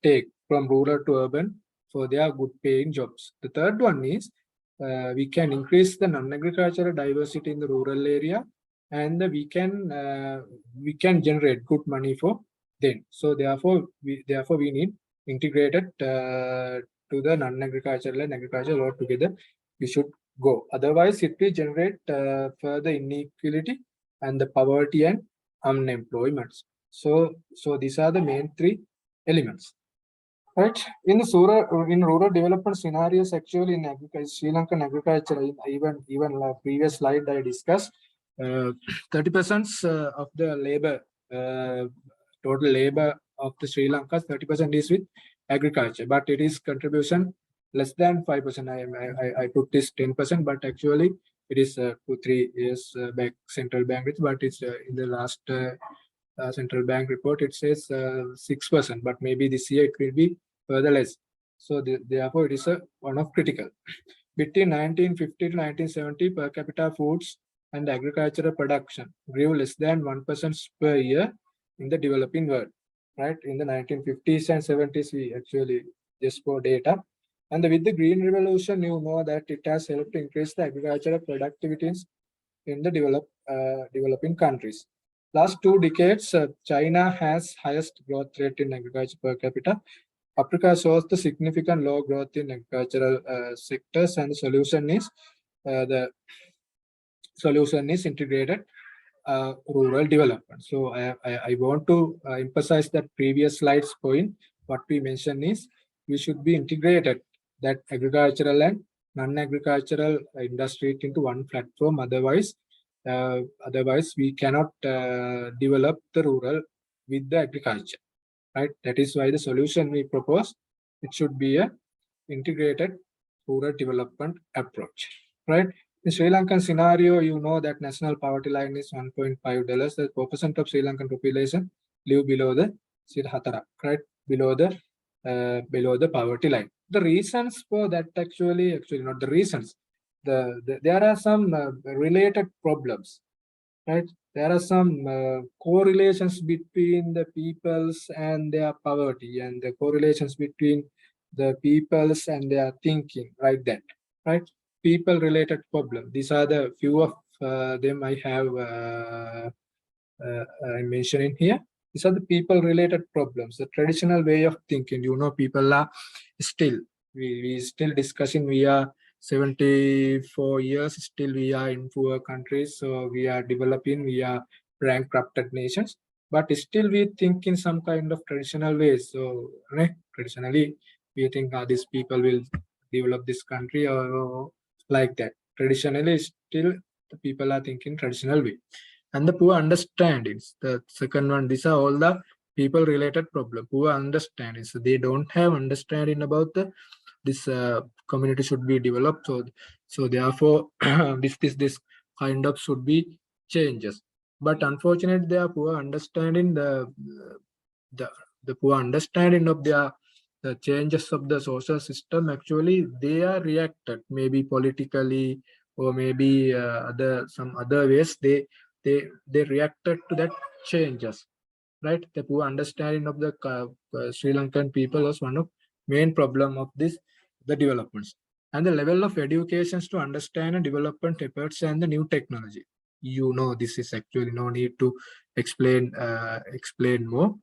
take from rural to urban for their good paying jobs. The third one is we can increase the non-agricultural diversity in the rural area, and we can generate good money for them. So therefore we need integrated to the non-agricultural and agricultural all together. We should go. Otherwise, it will generate further inequality and the poverty and unemployment. So these are the main three elements. Right? In rural development scenarios, actually in agriculture, Sri Lankan agriculture, even previous slide I discussed, 30% of the labor, total labor of the Sri Lanka, 30% is with agriculture, but it is contribution less than 5%. I put this 10%, but actually it is 2-3 years back central bank, but it's in the last central bank report it says 6%, but maybe this year it will be further less. So therefore, it is one of critical. Between 1950 to 1970, per capita foods and agricultural production grew less than 1% per year in the developing world. Right? In the 1950s and 70s, we actually just for data. And with the Green Revolution, you know that it has helped to increase the agricultural productivities in the developing countries. Last 2 decades, China has highest growth rate in agriculture per capita. Africa shows the significant low growth in agricultural sectors, and the solution is integrated rural development. So I want to emphasize that previous slide's point. What we mentioned is we should be integrated that agricultural and non-agricultural industry into one platform. Otherwise, we cannot develop the rural with the agriculture. Right? That is why the solution we propose, it should be a integrated rural development approach. Right? In Sri Lankan scenario, you know that national poverty line is $1.5. The 4% of Sri Lankan population live below the Siddhatara, right? Below the poverty line. The reasons for that actually not the reasons. There are some related problems, right? There are some correlations between the peoples and their poverty, and the correlations between the peoples and their thinking, like that, right? People related problem. These are the few of them I have I mentioned in here. These are the people related problems, the traditional way of thinking. You know, people are still, we still discussing, we are 74 years, still we are in poor countries, so we are developing, we are bankrupted nations, but still we think in some kind of traditional ways. So traditionally we think these people will develop this country or like that. Traditionally still the people are thinking traditional way. And the poor understandings, the second one, these are all the people related problem, poor understandings. So they don't have understanding about this community should be developed. So therefore this kind of should be changes. But unfortunately, they are poor understanding the poor understanding of the changes of the social system. Actually, they are reacted maybe politically or maybe some other ways. They reacted to that changes, right? The poor understanding of the Sri Lankan people was one of main problem of the developments. And the level of educations to understand and development efforts and the new technology. You know, this is actually no need to explain more.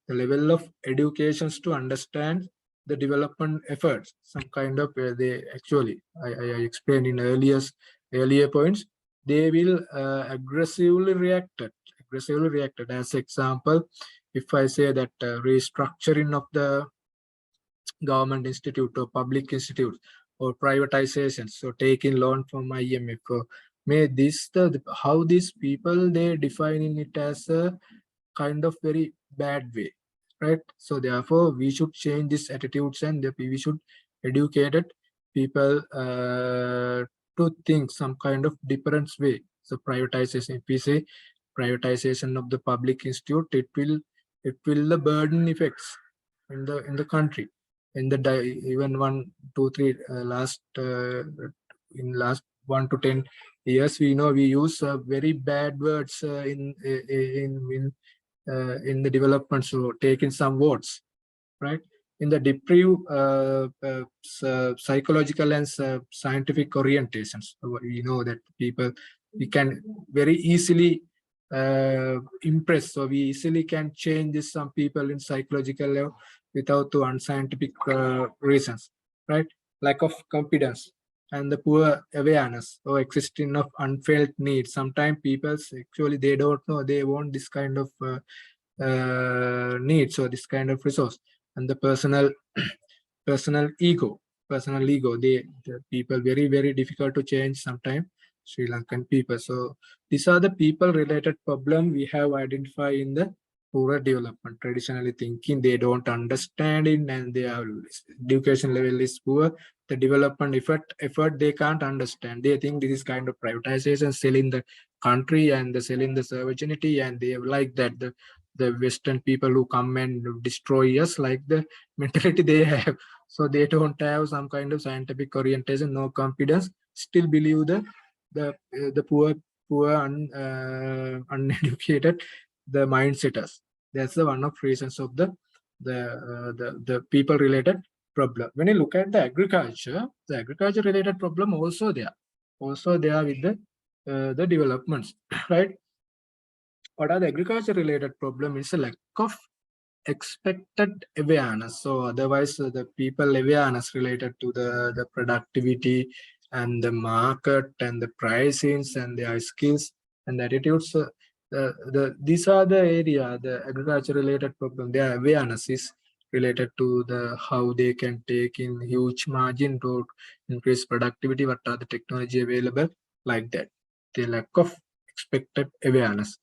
The level of educations to understand the development efforts, some kind of they actually I explained in earlier points. They will aggressively reacted. As example, if I say that restructuring of the government institute or public institute or privatization, so taking loan from IMF, may this how these people they defining it as a kind of very bad way, right? So therefore we should change these attitudes, and we should educated people to think some kind of different way. So privatization, if we say privatization of the public institute, it will the burden effects in the country, in the even 1, 2, 3 last in last 1 to 10 years, we know we use very bad words in the development, so taking some votes, right? In the deprive psychological and scientific orientations, we know that people, we can very easily impress, so we easily can change this some people in psychological level without the unscientific reasons, right? Lack of confidence and the poor awareness or existing of unfelt needs. Sometimes people actually they don't know they want this kind of needs or this kind of resource, and the personal ego. The people very difficult to change sometimes. Sri Lankan people. So these are the people related problem we have identified in the rural development. Traditionally thinking they don't understand it and their education level is poor. The development effort they can't understand. They think this is kind of privatization, selling the country and the selling the sovereignty, and they like that the Western people who come and destroy us, like the mentality they have. So they don't have some kind of scientific orientation, no confidence, still believe the poor uneducated the mindsetters. That's the one of reasons of the people related problem. When you look at the agriculture related problem also there with the developments, right? What are the agriculture related problem is a lack of expected awareness. So otherwise the people awareness related to the productivity and the market and the pricings and their skills and attitudes. These are the area, the agriculture related problem. Their awareness is related to the how they can take in huge margin to increase productivity, what are the technology available, like that. The lack of expected awareness.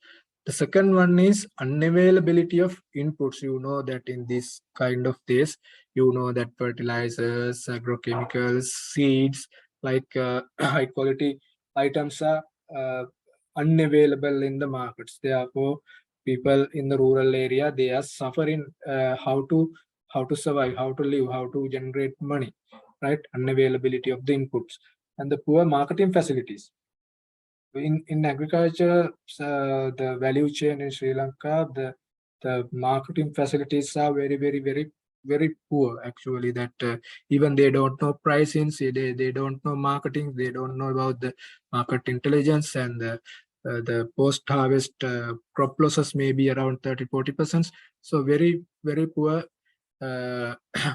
The second one is unavailability of inputs. You know that in this kind of days, you know that fertilizers, agrochemicals, seeds, like high quality items are unavailable in the markets. Therefore, people in the rural area, they are suffering how to survive, how to live, how to generate money, right? Unavailability of the inputs and the poor marketing facilities. In agriculture, the value chain in Sri Lanka, the marketing facilities are very poor actually. That even they don't know pricing, they don't know marketing, they don't know about the market intelligence, and the post harvest crop losses may be around 30-40%. So very poor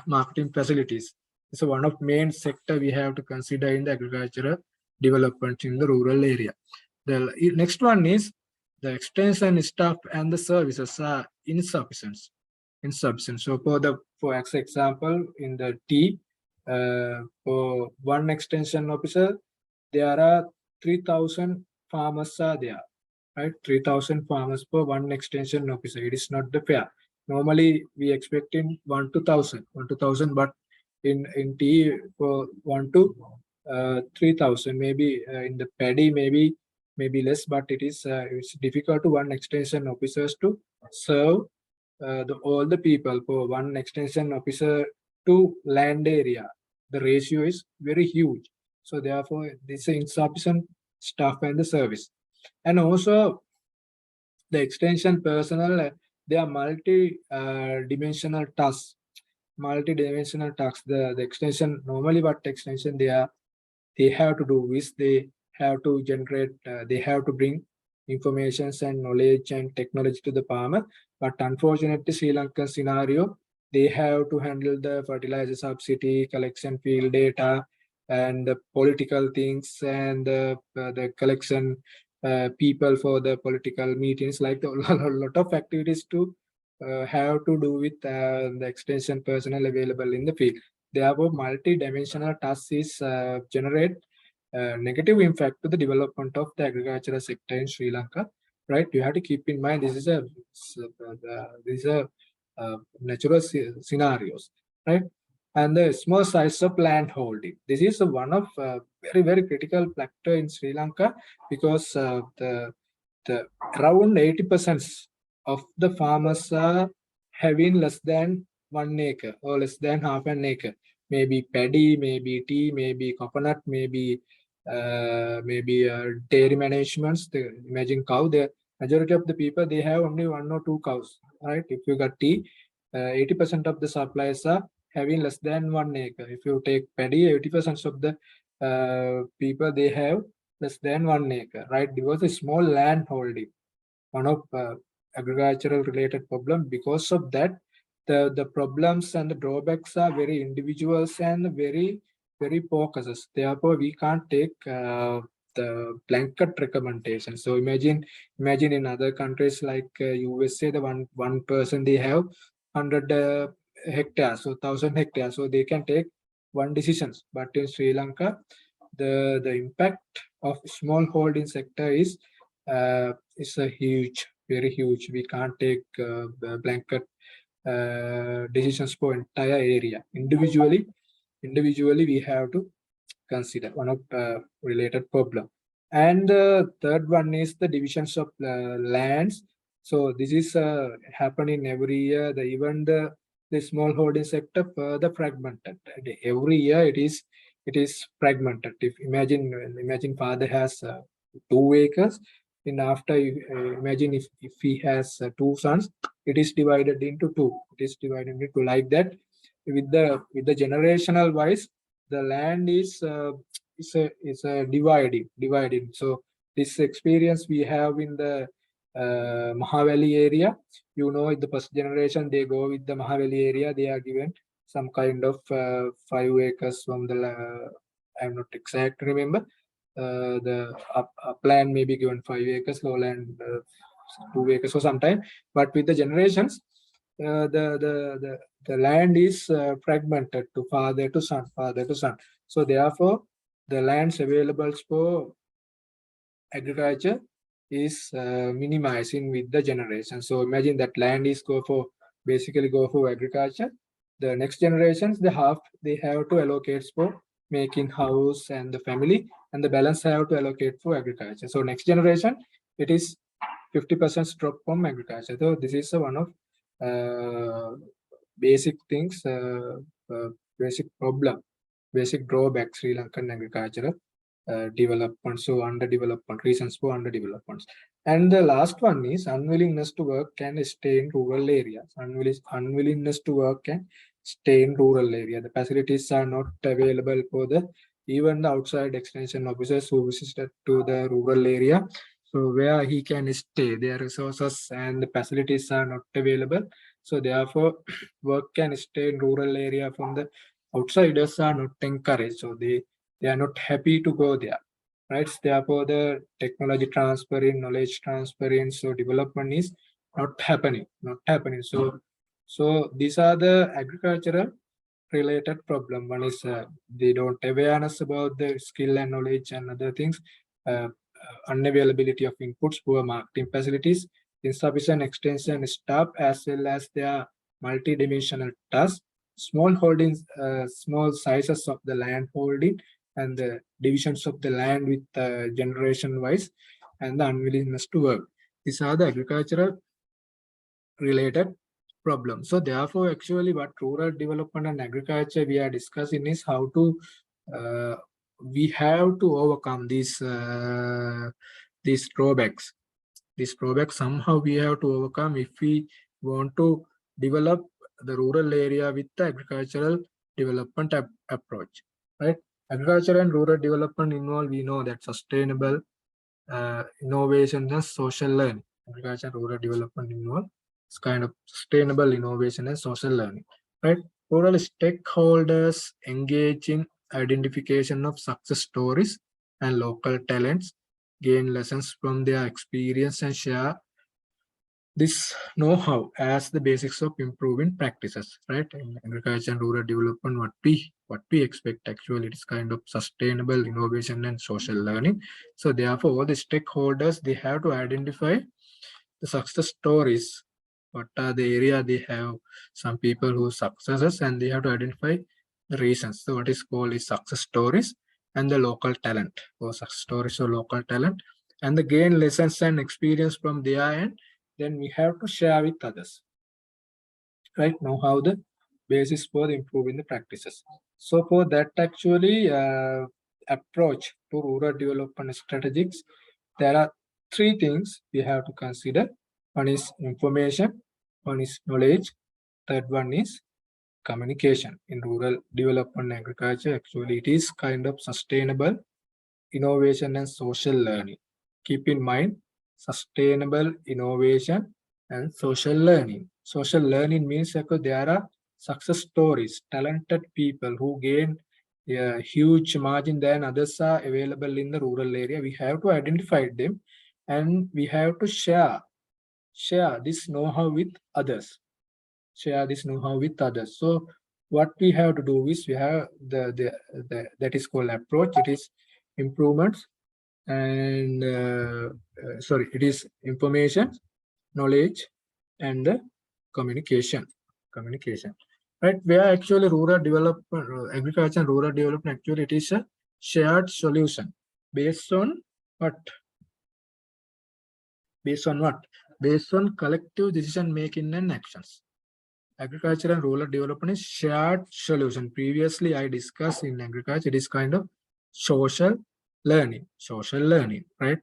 marketing facilities. So one of main sector we have to consider in the agricultural development in the rural area. The next one is the extension staff and the services are insufficient. So for example, in the tea, for one extension officer, there are 3,000 farmers are there, right? 3,000 farmers per one extension officer. It is not the fair. Normally, we expecting 1,000, but in tea for 1 to 3,000. Maybe in the paddy, maybe less, but it's difficult to one extension officers to serve all the people for one extension officer to land area. The ratio is very huge. So therefore, this is insufficient staff and the service. And also the extension personnel, they are multi-dimensional tasks. Multi-dimensional tasks. The extension, normally what extension they have to do is they have to generate, they have to bring informations and knowledge and technology to the farmer. But unfortunately, Sri Lankan scenario, they have to handle the fertilizer subsidy, collection field data, and the political things, and the collection people for the political meetings, like a lot of activities to have to do with the extension personnel available in the field. Therefore, multi-dimensional tasks is generate negative impact to the development of the agricultural sector in Sri Lanka. Right? You have to keep in mind this is a natural scenarios, right? And the small size of land holding. This is one of very critical factor in Sri Lanka, because the around 80% of the farmers are having less than 1 acre or less than half an acre. Maybe paddy, maybe tea, maybe coconut, maybe dairy managements. Imagine cow. The majority of the people, they have only 1 or 2 cows, right? If you got tea, 80% of the suppliers are having less than 1 acre. If you take paddy, 80% of the people, they have less than 1 acre, right? Because a small land holding, one of agricultural related problem. Because of that, the problems and the drawbacks are very individuals and very focuses. Therefore, we can't take the blanket recommendation. So imagine in other countries like USA, the one person, they have 100 hectares, so 1,000 hectares, so they can take one decisions. But in Sri Lanka, the impact of small holding sector is a huge, very huge. We can't take blanket decisions for entire area. Individually, we have to consider one of related problem. And the third one is the divisions of lands. So this is happening every year. Even the small holding sector further fragmented. Every year it is fragmented. If imagine father has 2 acres, and after imagine if he has 2 sons, it is divided into two. It is divided into like that. With the generational wise, the land is dividing. So this experience we have in the Mahavali area. In the first generation, they go with the Mahavali area. They are given some kind of 5 acres from the. I'm not exact remember. The upland may be given 5 acres, lowland 2 acres or sometime. But with the generations, the land is fragmented to father to son, father to son. So therefore, the lands available for agriculture is minimizing with the generation. So imagine that land is basically go for agriculture. The next generations, they have to allocate for making house and the family, and the balance have to allocate for agriculture. So next generation, it is 50% drop from agriculture. So this is one of basic things, basic problem, basic drawback Sri Lankan agriculture development, so underdevelopment, reasons for underdevelopment. And the last one is unwillingness to work and stay in rural areas. Unwillingness to work and stay in rural area. The facilities are not available for even the outside extension officers who visited to the rural area. So where he can stay, their resources and the facilities are not available. So therefore, work can stay in rural area from the outsiders are not encouraged. So they are not happy to go there, right? Therefore, the technology transferring, knowledge transferring, so development is not happening. So these are the agricultural related problem. One is they don't awareness about the skill and knowledge and other things. Unavailability of inputs, poor marketing facilities, insufficient extension staff, as well as their multidimensional tasks, small holdings, small sizes of the land holding, and the divisions of the land with generation wise, and the unwillingness to work. These are the agricultural related problems. So therefore, actually what rural development and agriculture we are discussing is how to we have to overcome these drawbacks. These drawbacks somehow we have to overcome if we want to develop the rural area with the agricultural development approach, right? Agriculture and rural development involve, we know that sustainable innovation and social learning. Agriculture and rural development involve it's kind of sustainable innovation and social learning, right? Rural stakeholders engage in identification of success stories and local talents, gain lessons from their experience and share this know-how as the basics of improving practices, right? In agriculture and rural development, what we expect actually it is kind of sustainable innovation and social learning. So therefore, all the stakeholders, they have to identify the success stories. What are the area they have some people who successes, and they have to identify the reasons. So what is called is success stories and the local talent, or success stories or local talent, and the gain lessons and experience from there, and then we have to share with others, right? Know how the basis for improving the practices. So for that actually approach to rural development strategies, there are three things we have to consider. One is information, one is knowledge, third one is communication. In rural development and agriculture, actually it is kind of sustainable innovation and social learning. Keep in mind, sustainable innovation and social learning. Social learning means that there are success stories, talented people who gain a huge margin than others are available in the rural area. We have to identify them, and we have to share this know-how with others. share this know-how with others. So what we have to do is we have the that is called approach. It is improvements and sorry, it is information, knowledge, and communication. Right, where actually rural development, agriculture and rural development, actually it is a shared solution based on what? Based on what? Based on collective decision making and actions. Agriculture and rural development is shared solution. Previously, I discussed in agriculture, it is kind of social learning, right?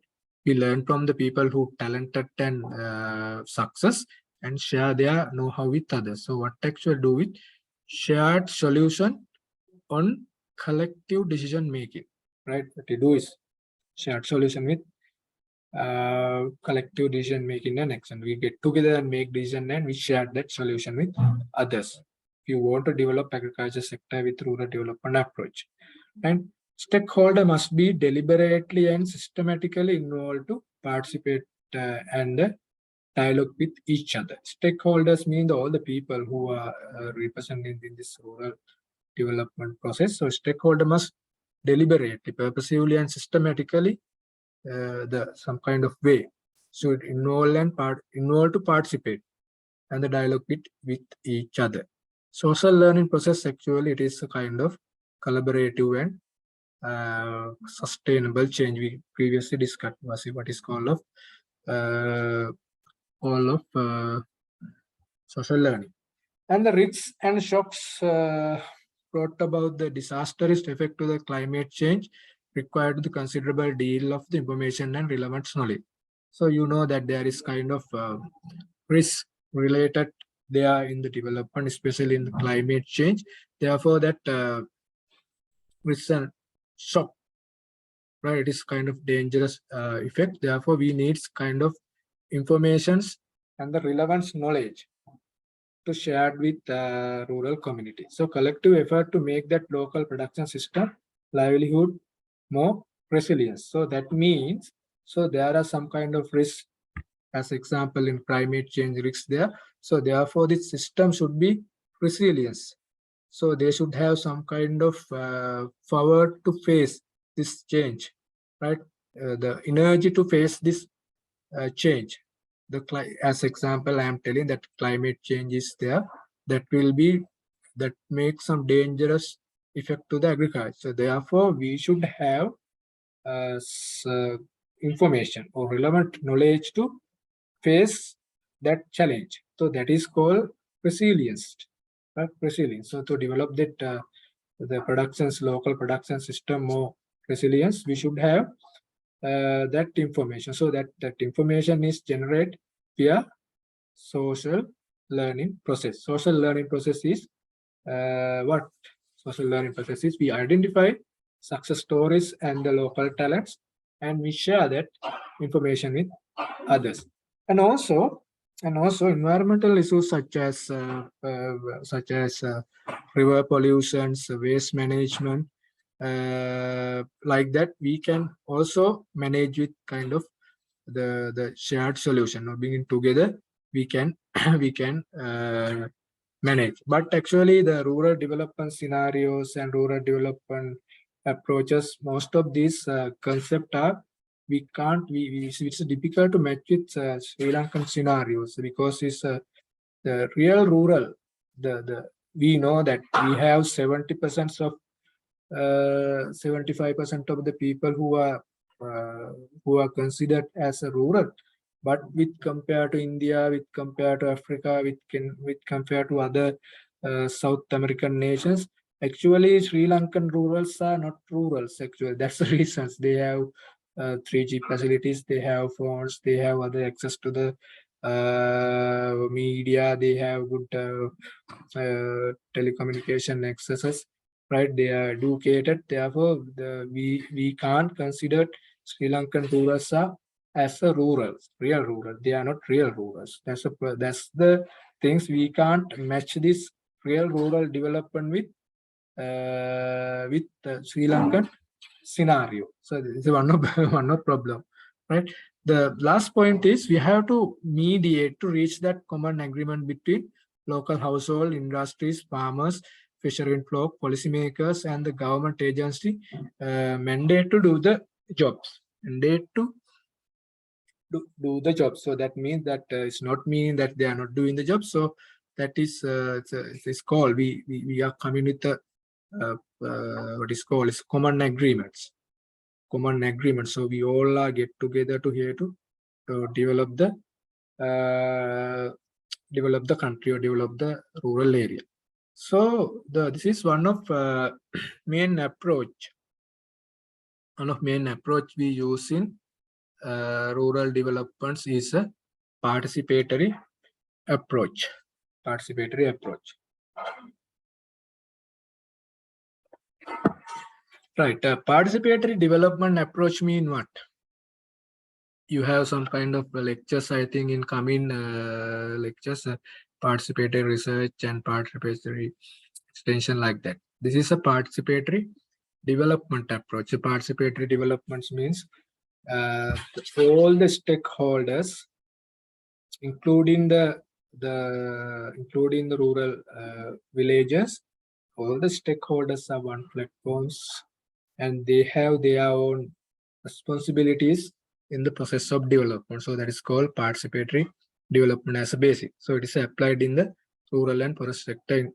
We learn from the people who talented and success and share their know-how with others. So what actually do with shared solution on collective decision making, right? What we do is shared solution with collective decision making and action. We get together and make decision and we share that solution with others. If you want to develop agriculture sector with rural development approach, and stakeholder must be deliberately and systematically involved to participate and dialogue with each other. Stakeholders mean all the people who are represented in this rural development process. So stakeholder must deliberately, purposefully, and systematically some kind of way should involve to participate and the dialogue with each other. Social learning process actually it is a kind of collaborative and sustainable change. We previously discussed what is called of social learning. And the risks and shocks brought about the disastrous effect to the climate change required the considerable deal of the information and relevant knowledge. So you know that there is kind of risk related there in the development, especially in the climate change. Therefore, that risk and shock, right? It is kind of dangerous effect. Therefore, we need kind of informations and the relevant knowledge to share with rural community. So collective effort to make that local production system livelihood more resilient. So that means, so there are some kind of risks, as example in climate change risks there. So therefore this system should be resilience. So they should have some kind of power to face this change, right? The energy to face this change. As example, I am telling that climate change is there. That makes some dangerous effect to the agriculture. So therefore, we should have information or relevant knowledge to face that challenge. So that is called resilience. Right? Resilience. So to develop that the local production system more resilience, we should have that information. So that information is generated via social learning process. Social learning process is what? Social learning process is we identify success stories and the local talents, and we share that information with others. And also environmental issues such as river pollutions, waste management, like that we can also manage with kind of the shared solution. Or being together we can manage. But actually the rural development scenarios and rural development approaches, most of these concepts are it's difficult to match with Sri Lankan scenarios, because it's the real rural, we know that we have 70% of 75% of the people who are considered as a rural, but with compared to India, with compared to Africa, with compared to other South American nations, actually Sri Lankan rurals are not rurals. Actually, that's the reasons. They have 3G facilities, they have phones, they have other access to the media, they have good telecommunication accesses, right? They are educated. Therefore, we can't consider Sri Lankan rurals as a real rural. They are not real rurals. That's the things. We can't match this real rural development with the Sri Lankan scenario. So this is one of problem, right? The last point is we have to mediate to reach that common agreement between local household, industries, farmers, fishermen folk, policymakers, and the government agency mandate to do the jobs. Mandate to do the job. So that means that it's not meaning that they are not doing the job. So that is it's called we are coming with the what is called is common agreements. Common agreements. So we all are get together to here to develop the country or develop the rural area. So this is one of main approach. One of main approach we use in rural developments is a participatory approach. Participatory approach. Right. Participatory development approach mean what? You have some kind of lectures, I think, in coming lectures, participatory research and participatory extension like that. This is a participatory development approach. A participatory development means all the stakeholders, including the rural villages, all the stakeholders are on platforms, and they have their own responsibilities in the process of development. So that is called participatory development as a basic. So it is applied in the rural and forest sector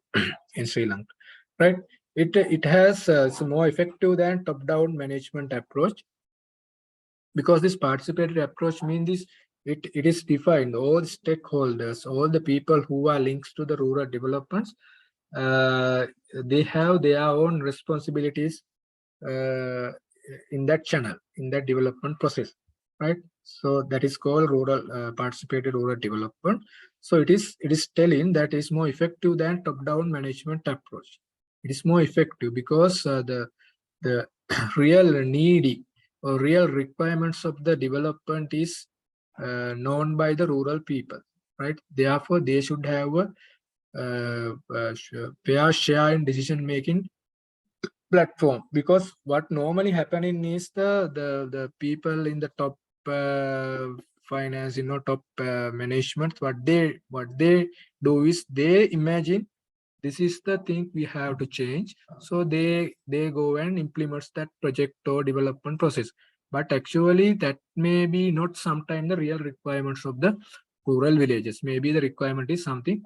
in Sri Lanka, right? It has it's more effective than top-down management approach, because this participatory approach means this it is defined all the stakeholders, all the people who are linked to the rural developments, they have their own responsibilities in that channel, in that development process, right? So that is called rural participated rural development. So it is telling that is more effective than top-down management approach. It is more effective because the real needy or real requirements of the development is known by the rural people, right? Therefore, they should have a fair share in decision making platform, because what normally happening is the people in the top finance, top management, what they do is they imagine this is the thing we have to change, so they go and implement that project or development process. But actually that may be not sometime the real requirements of the rural villages. Maybe the requirement is something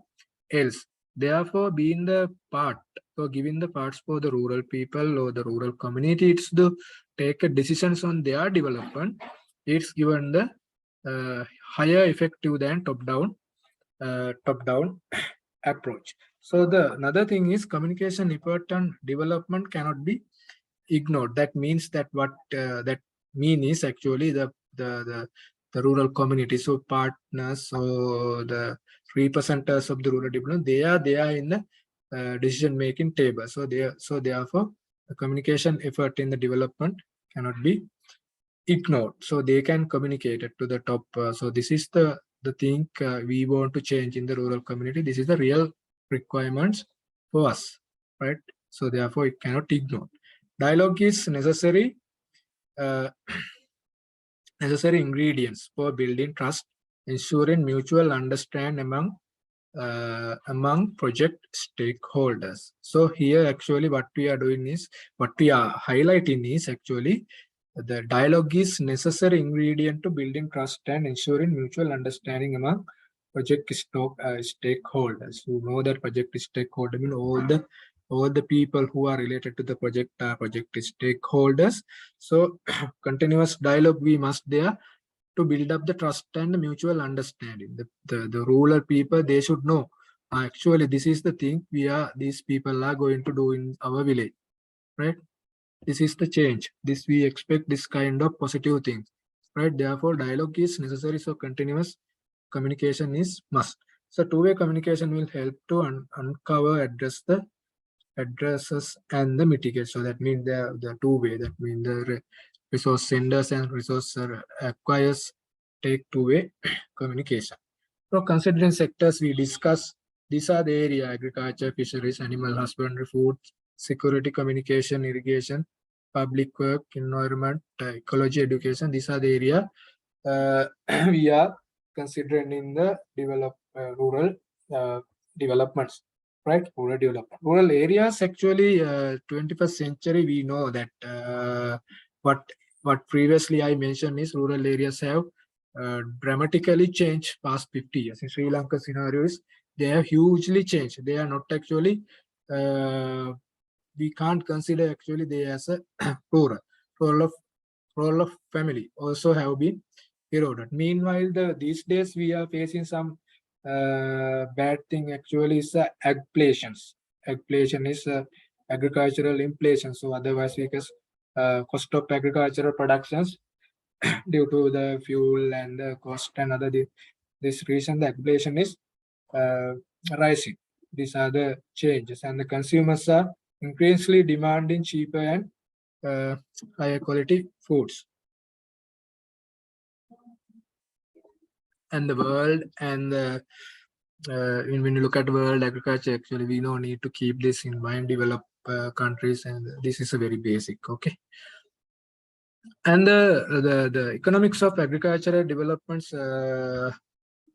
else. Therefore, being the part or giving the parts for the rural people or the rural community, it's to take decisions on their development. It's given the higher effective than top-down approach. So the another thing is communication effort and development cannot be ignored. That means that what that mean is actually the rural community, so partners or the representatives of the rural development, they are in the decision making table. So therefore the communication effort in the development cannot be ignored. So they can communicate it to the top. So this is the thing we want to change in the rural community. This is the real requirements for us, right? So therefore it cannot ignore. Dialogue is necessary necessary ingredients for building trust, ensuring mutual understanding among project stakeholders. So here actually what we are doing is, what we are highlighting is actually the dialogue is necessary ingredient to building trust and ensuring mutual understanding among project stakeholders. You know that project stakeholder mean all the people who are related to the project are project stakeholders. So continuous dialogue we must there to build up the trust and mutual understanding. The rural people, they should know actually this is the thing these people are going to do in our village, right? This is the change. This we expect this kind of positive things, right? Therefore, dialogue is necessary. So continuous communication is must. So two-way communication will help to uncover, addresses and the mitigate. So that means the two-way. That means the resource senders and resource acquirers take two-way communication. So considering sectors we discuss, these are the area: agriculture, fisheries, animal husbandry, food security, communication, irrigation, public work, environment, ecology, education. These are the area we are considering in the rural developments, right? Rural development. Rural areas actually, 21st century, we know that what previously I mentioned is rural areas have dramatically changed past 50 years. In Sri Lanka scenario is they have hugely changed. They are not actually, we can't consider actually they as a rural. Role of family also have been eroded. Meanwhile, these days we are facing some bad thing actually is agflations. Agflation is agricultural inflation. So otherwise, because cost of agricultural productions due to the fuel and the cost and other this reason, the inflation is rising. These are the changes, and the consumers are increasingly demanding cheaper and higher quality foods. And the world and the when you look at world agriculture, actually we don't need to keep this in mind, developed countries, and this is a very basic, okay. And the economics of agricultural developments,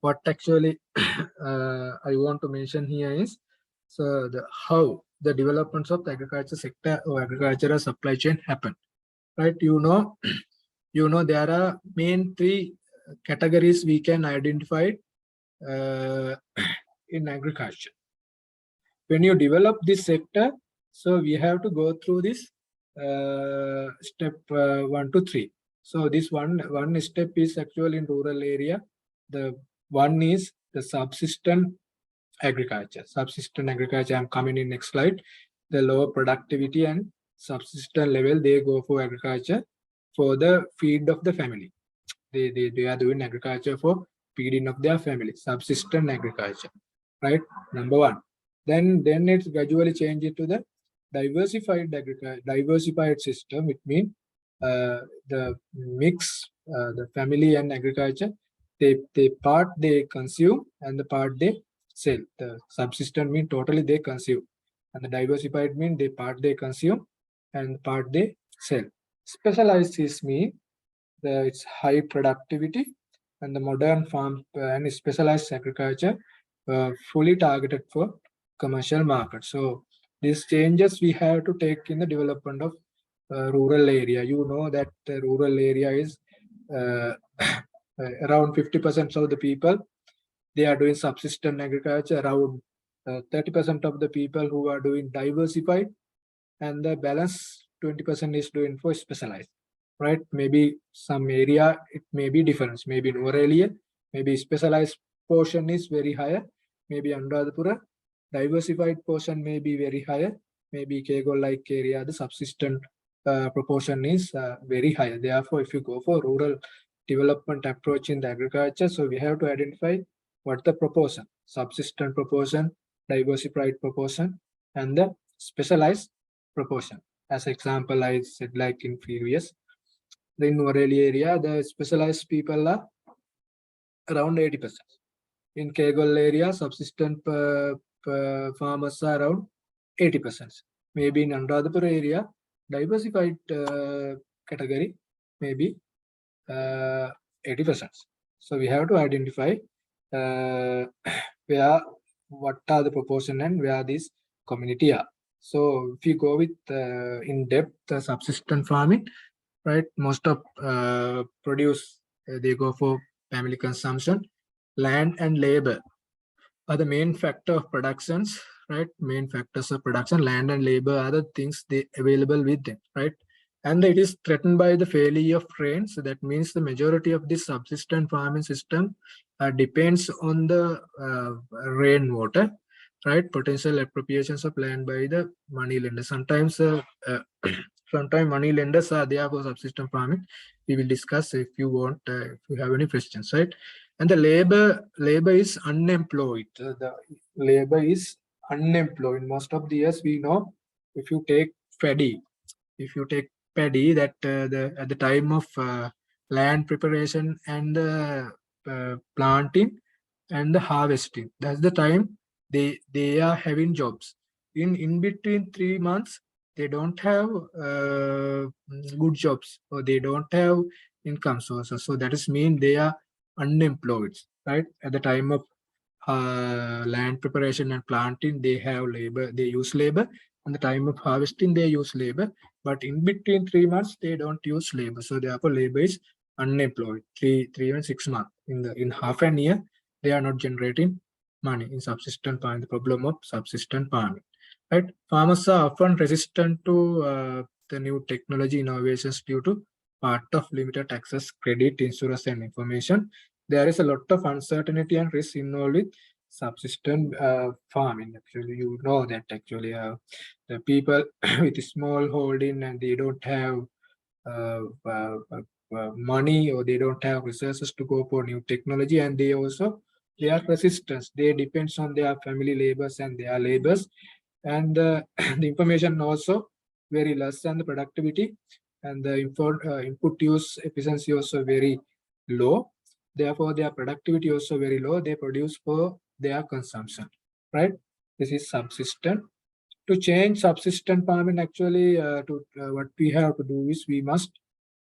what actually I want to mention here is so how the developments of the agriculture sector or agricultural supply chain happen, right? You know there are main three categories we can identify in agriculture. When you develop this sector, so we have to go through this step 1 to 3. So this one step is actually in rural area. The one is the subsistence agriculture. Subsistence agriculture, I'm coming in next slide. The lower productivity and subsistence level, they go for agriculture for the feed of the family. They are doing agriculture for feeding of their family, subsistence agriculture, right? Number one. Then it's gradually changed to the diversified agriculture, diversified system. It means the mix, the family and agriculture, they part they consume and the part they sell. The subsistence mean totally they consume, and the diversified mean they part they consume and part they sell. Specialized is mean its high productivity, and the modern farm and specialized agriculture fully targeted for commercial market. So these changes we have to take in the development of rural area. You know that the rural area is around 50% of the people, they are doing subsistence agriculture, around 30% of the people who are doing diversified, and the balance 20% is doing for specialized, right? Maybe some area, it may be different. Maybe in Aurelia, maybe specialized portion is very higher. Maybe Anuradhapura, diversified portion may be very higher. Maybe Kegol-like area, the subsistence proportion is very high. Therefore, if you go for rural development approach in the agriculture, so we have to identify what the proportion, subsistence proportion, diversified proportion, and the specialized proportion. As example, I said like in previous, in Norelli area, the specialized people are around 80%. In Kegol area, subsistence farmers are around 80%. Maybe in Anuradhapura area, diversified category, maybe 80%. So we have to identify what are the proportion and where this community are. So if you go with in depth subsistence farming, right? Most of produce they go for family consumption. Land and labor are the main factor of productions, right? Main factors of production. Land and labor are the things they available with them, right? And it is threatened by the failure of rain. So that means the majority of this subsistence farming system depends on the rainwater, right? Potential appropriations of land by the money lenders. Sometimes money lenders are there for subsistence farming. We will discuss if you want, if you have any questions, right? And the labor is unemployed. The labor is unemployed. Most of the years we know, if you take paddy, that at the time of land preparation and planting and the harvesting, that's the time they are having jobs. In between 3 months, they don't have good jobs, or they don't have income sources. So that is mean they are unemployed, right? At the time of land preparation and planting, they have labor, they use labor. On the time of harvesting, they use labor. But in between 3 months, they don't use labor. So therefore, labor is unemployed. Three and 6 months. In half an year, they are not generating money in subsistence farming. The problem of subsistence farming, right? Farmers are often resistant to the new technology innovations due to part of limited access, credit, insurance, and information. There is a lot of uncertainty and risk involved with subsistence farming. Actually, you know that actually the people with small holding and they don't have uh, uh, money, or they don't have resources to go for new technology, and they are resistance. They depends on their family labors and their labors, and the information also very less, and the productivity and the input use efficiency also very low. Therefore, their productivity also very low. They produce for their consumption, right? This is subsistence. To change subsistence farming, actually, what we have to do is we must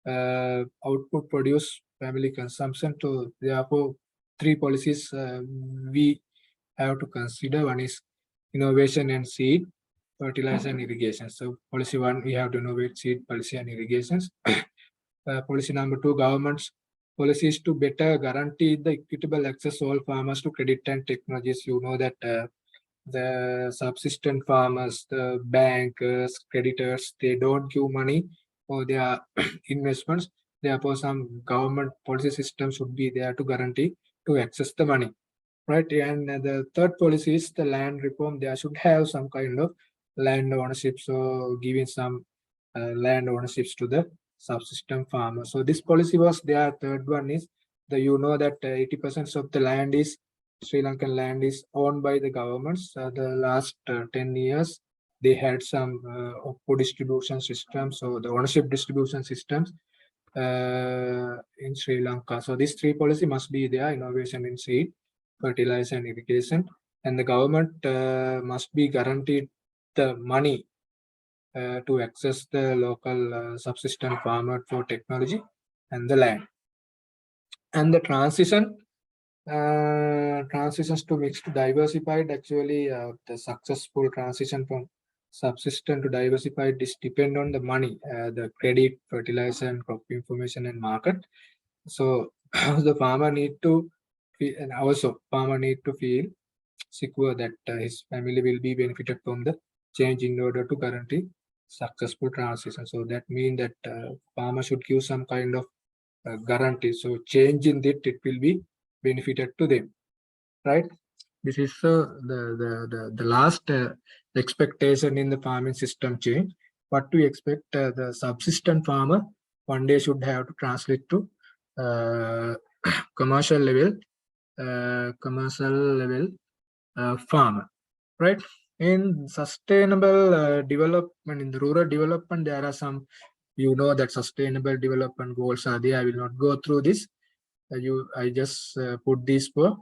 output produce family consumption. To therefore, three policies we have to consider. One is innovation and seed, fertilizer and irrigation. So policy one, we have to innovate seed, policy and irrigations. Policy number two, government's policies to better guarantee the equitable access all farmers to credit and technologies. You know that the subsistence farmers, the bankers, creditors, they don't give money for their investments. Therefore, some government policy system should be there to guarantee to access the money, right? And the third policy is the land reform. There should have some kind of land ownership, so giving some land ownerships to the subsistence farmers. So this policy was there. Third one is the, you know that 80% of the land is Sri Lankan land is owned by the governments. The last 10 years, they had some distribution systems, so the ownership distribution systems in Sri Lanka. So these three policy must be there: innovation in seed, fertilizer and irrigation, and the government must be guaranteed the money to access the local subsistence farmer for technology and the land. And the transitions to mixed to diversified, actually the successful transition from subsistence to diversified is depend on the money, the credit, fertilizer and crop information and market. So the farmer need to feel, and also farmer need to feel secure that his family will be benefited from the change in order to guarantee successful transition. So that means that farmer should give some kind of guarantee. So change in it will be benefited to them, right? This is the last expectation in the farming system change. What we expect the subsistence farmer one day should have to translate to commercial level farmer, right? In sustainable development, in the rural development, there are some, you know, that sustainable development goals are there. I will not go through this. I just put this for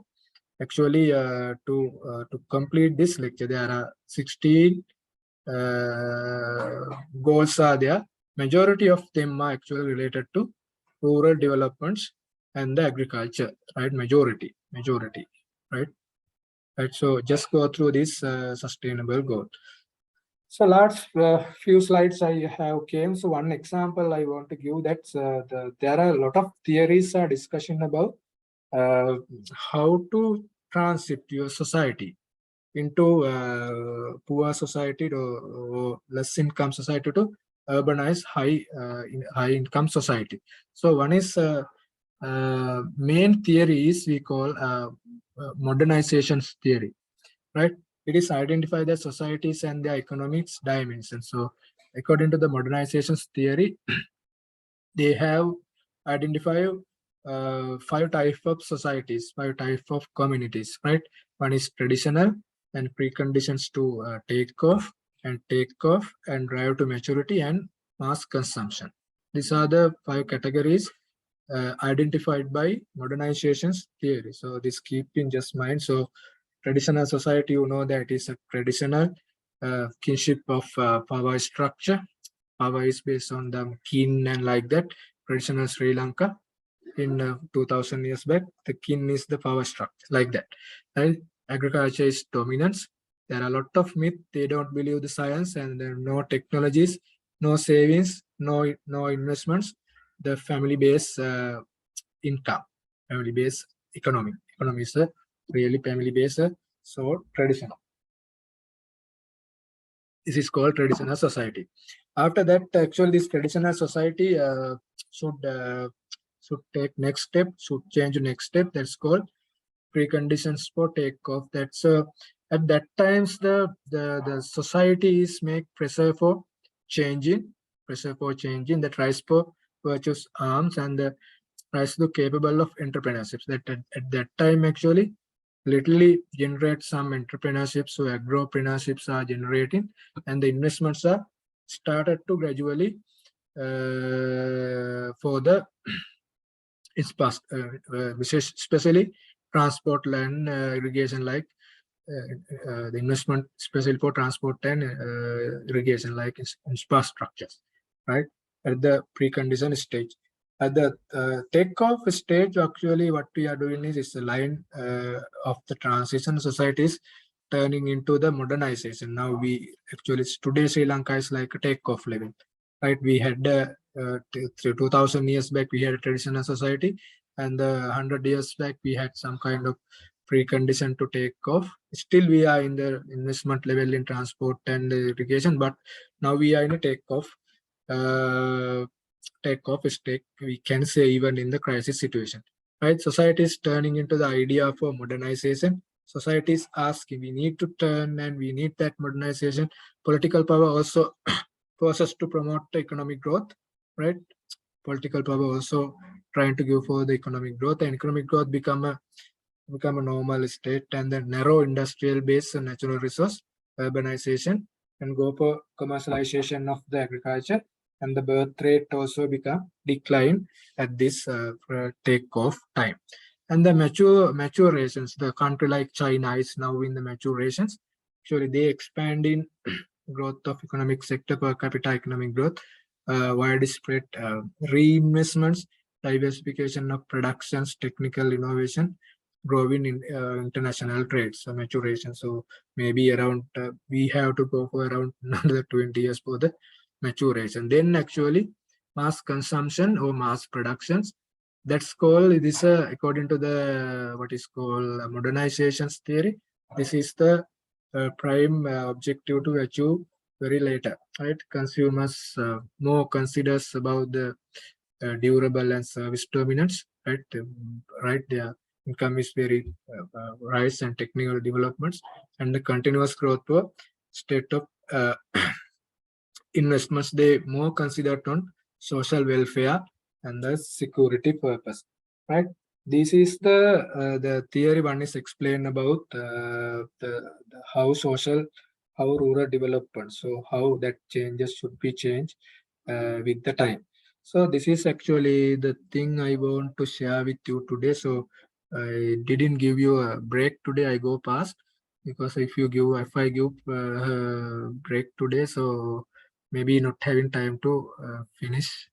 actually to complete this lecture. There are 16 goals are there. Majority of them are actually related to rural developments and the agriculture, right? Majority, right? Right. So just go through this sustainable goal. So last few slides I have came. So one example I want to give, that there are a lot of theories are discussion about how to transit your society into poor society or less income society to urbanized high income society. So one is main theory is we call modernization theory, right? It is identify the societies and their economics dimensions. So according to the modernization theory, they have identified 5 types of societies, 5 types of communities, right? One is traditional and preconditions to take off and drive to maturity and mass consumption. These are the 5 categories identified by modernization theory. So this keep in just mind. So traditional society, you know that is a traditional kinship of power structure. Power is based on the kin and like that. Traditional Sri Lanka. in 2000 years back. The kin is the power structure, like that. Right? Agriculture is dominance. There are a lot of myths. They don't believe the science, and there are no technologies, no savings, no investments. The family-based income, family-based economy. Economy is really family-based, so traditional. This is called traditional society. After that, actually, this traditional society should take next step, should change next step. That's called preconditions for takeoff. That's at that times the societies make pressure for changing, that rise for virtuous arms and the rise to capable of entrepreneurships. That at that time actually literally generate some entrepreneurships, so agropreneurship are generating, and the investments are started to gradually for the it's past, especially transport, land, irrigation, like the investment especially for transport and irrigation, like infrastructures, right? At the precondition stage. At the takeoff stage, actually, what we are doing is a line of the transition societies turning into the modernization. Now we actually, today Sri Lanka is like a takeoff level, right? We had 2000 years back, we had a traditional society, and 100 years back, we had some kind of precondition to take off. Still, we are in the investment level in transport and irrigation, but now we are in a takeoff state, we can say, even in the crisis situation, right? Society is turning into the idea for modernization. Society is asking, we need to turn and we need that modernization. Political power also forces to promote the economic growth, right? Political power also trying to give for the economic growth, and economic growth become a normal state, and then narrow industrial base and natural resource, urbanization, and go for commercialization of the agriculture, and the birth rate also become decline at this takeoff time. And the maturations, the country like China is now in the maturations. Actually, they expand in growth of economic sector, per capita economic growth, widespread reinvestments, diversification of productions, technical innovation, growing in international trade, so maturation. So maybe around we have to go for around another 20 years for the maturation. Then actually mass consumption or mass productions, that's called this according to the what is called modernization theory. This is the prime objective to achieve very later, right? Consumers more considers about the durable and service dominance, right? Right, their income is very rise and technical developments, and the continuous growth for state of investments. They more considered on social welfare and the security purpose, right? This is the theory one is explained about the how rural development, so how that changes should be changed with the time. So this is actually the thing I want to share with you today. So I didn't give you a break today. I go past because if I give break today, so maybe not having time to finish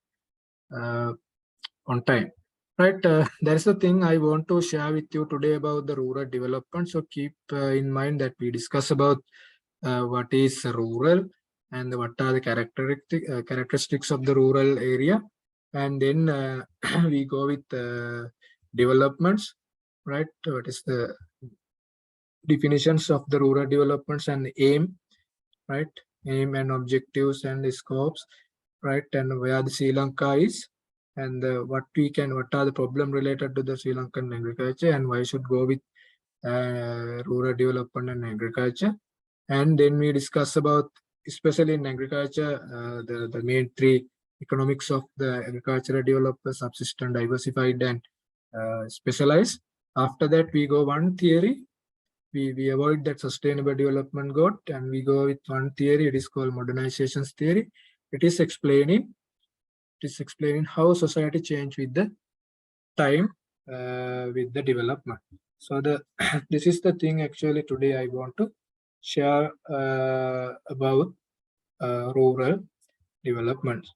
on time. Right, that's the thing I want to share with you today about the rural development. So keep in mind that we discuss about what is rural and what are the characteristics of the rural area, and then we go with developments, right? What is the definitions of the rural developments and aim, right? Aim and objectives and the scopes, right? And where the Sri Lanka is, and what are the problem related to the Sri Lankan agriculture, and why should go with rural development and agriculture. And then we discuss about, especially in agriculture, the main three economics of the agricultural developer: subsistent, diversified, and specialized. After that, we go one theory. We avoid that sustainable development goal, and we go with one theory. It is called modernization theory. It is explaining how society change with the time, with the development. So this is the thing actually today I want to share about rural development.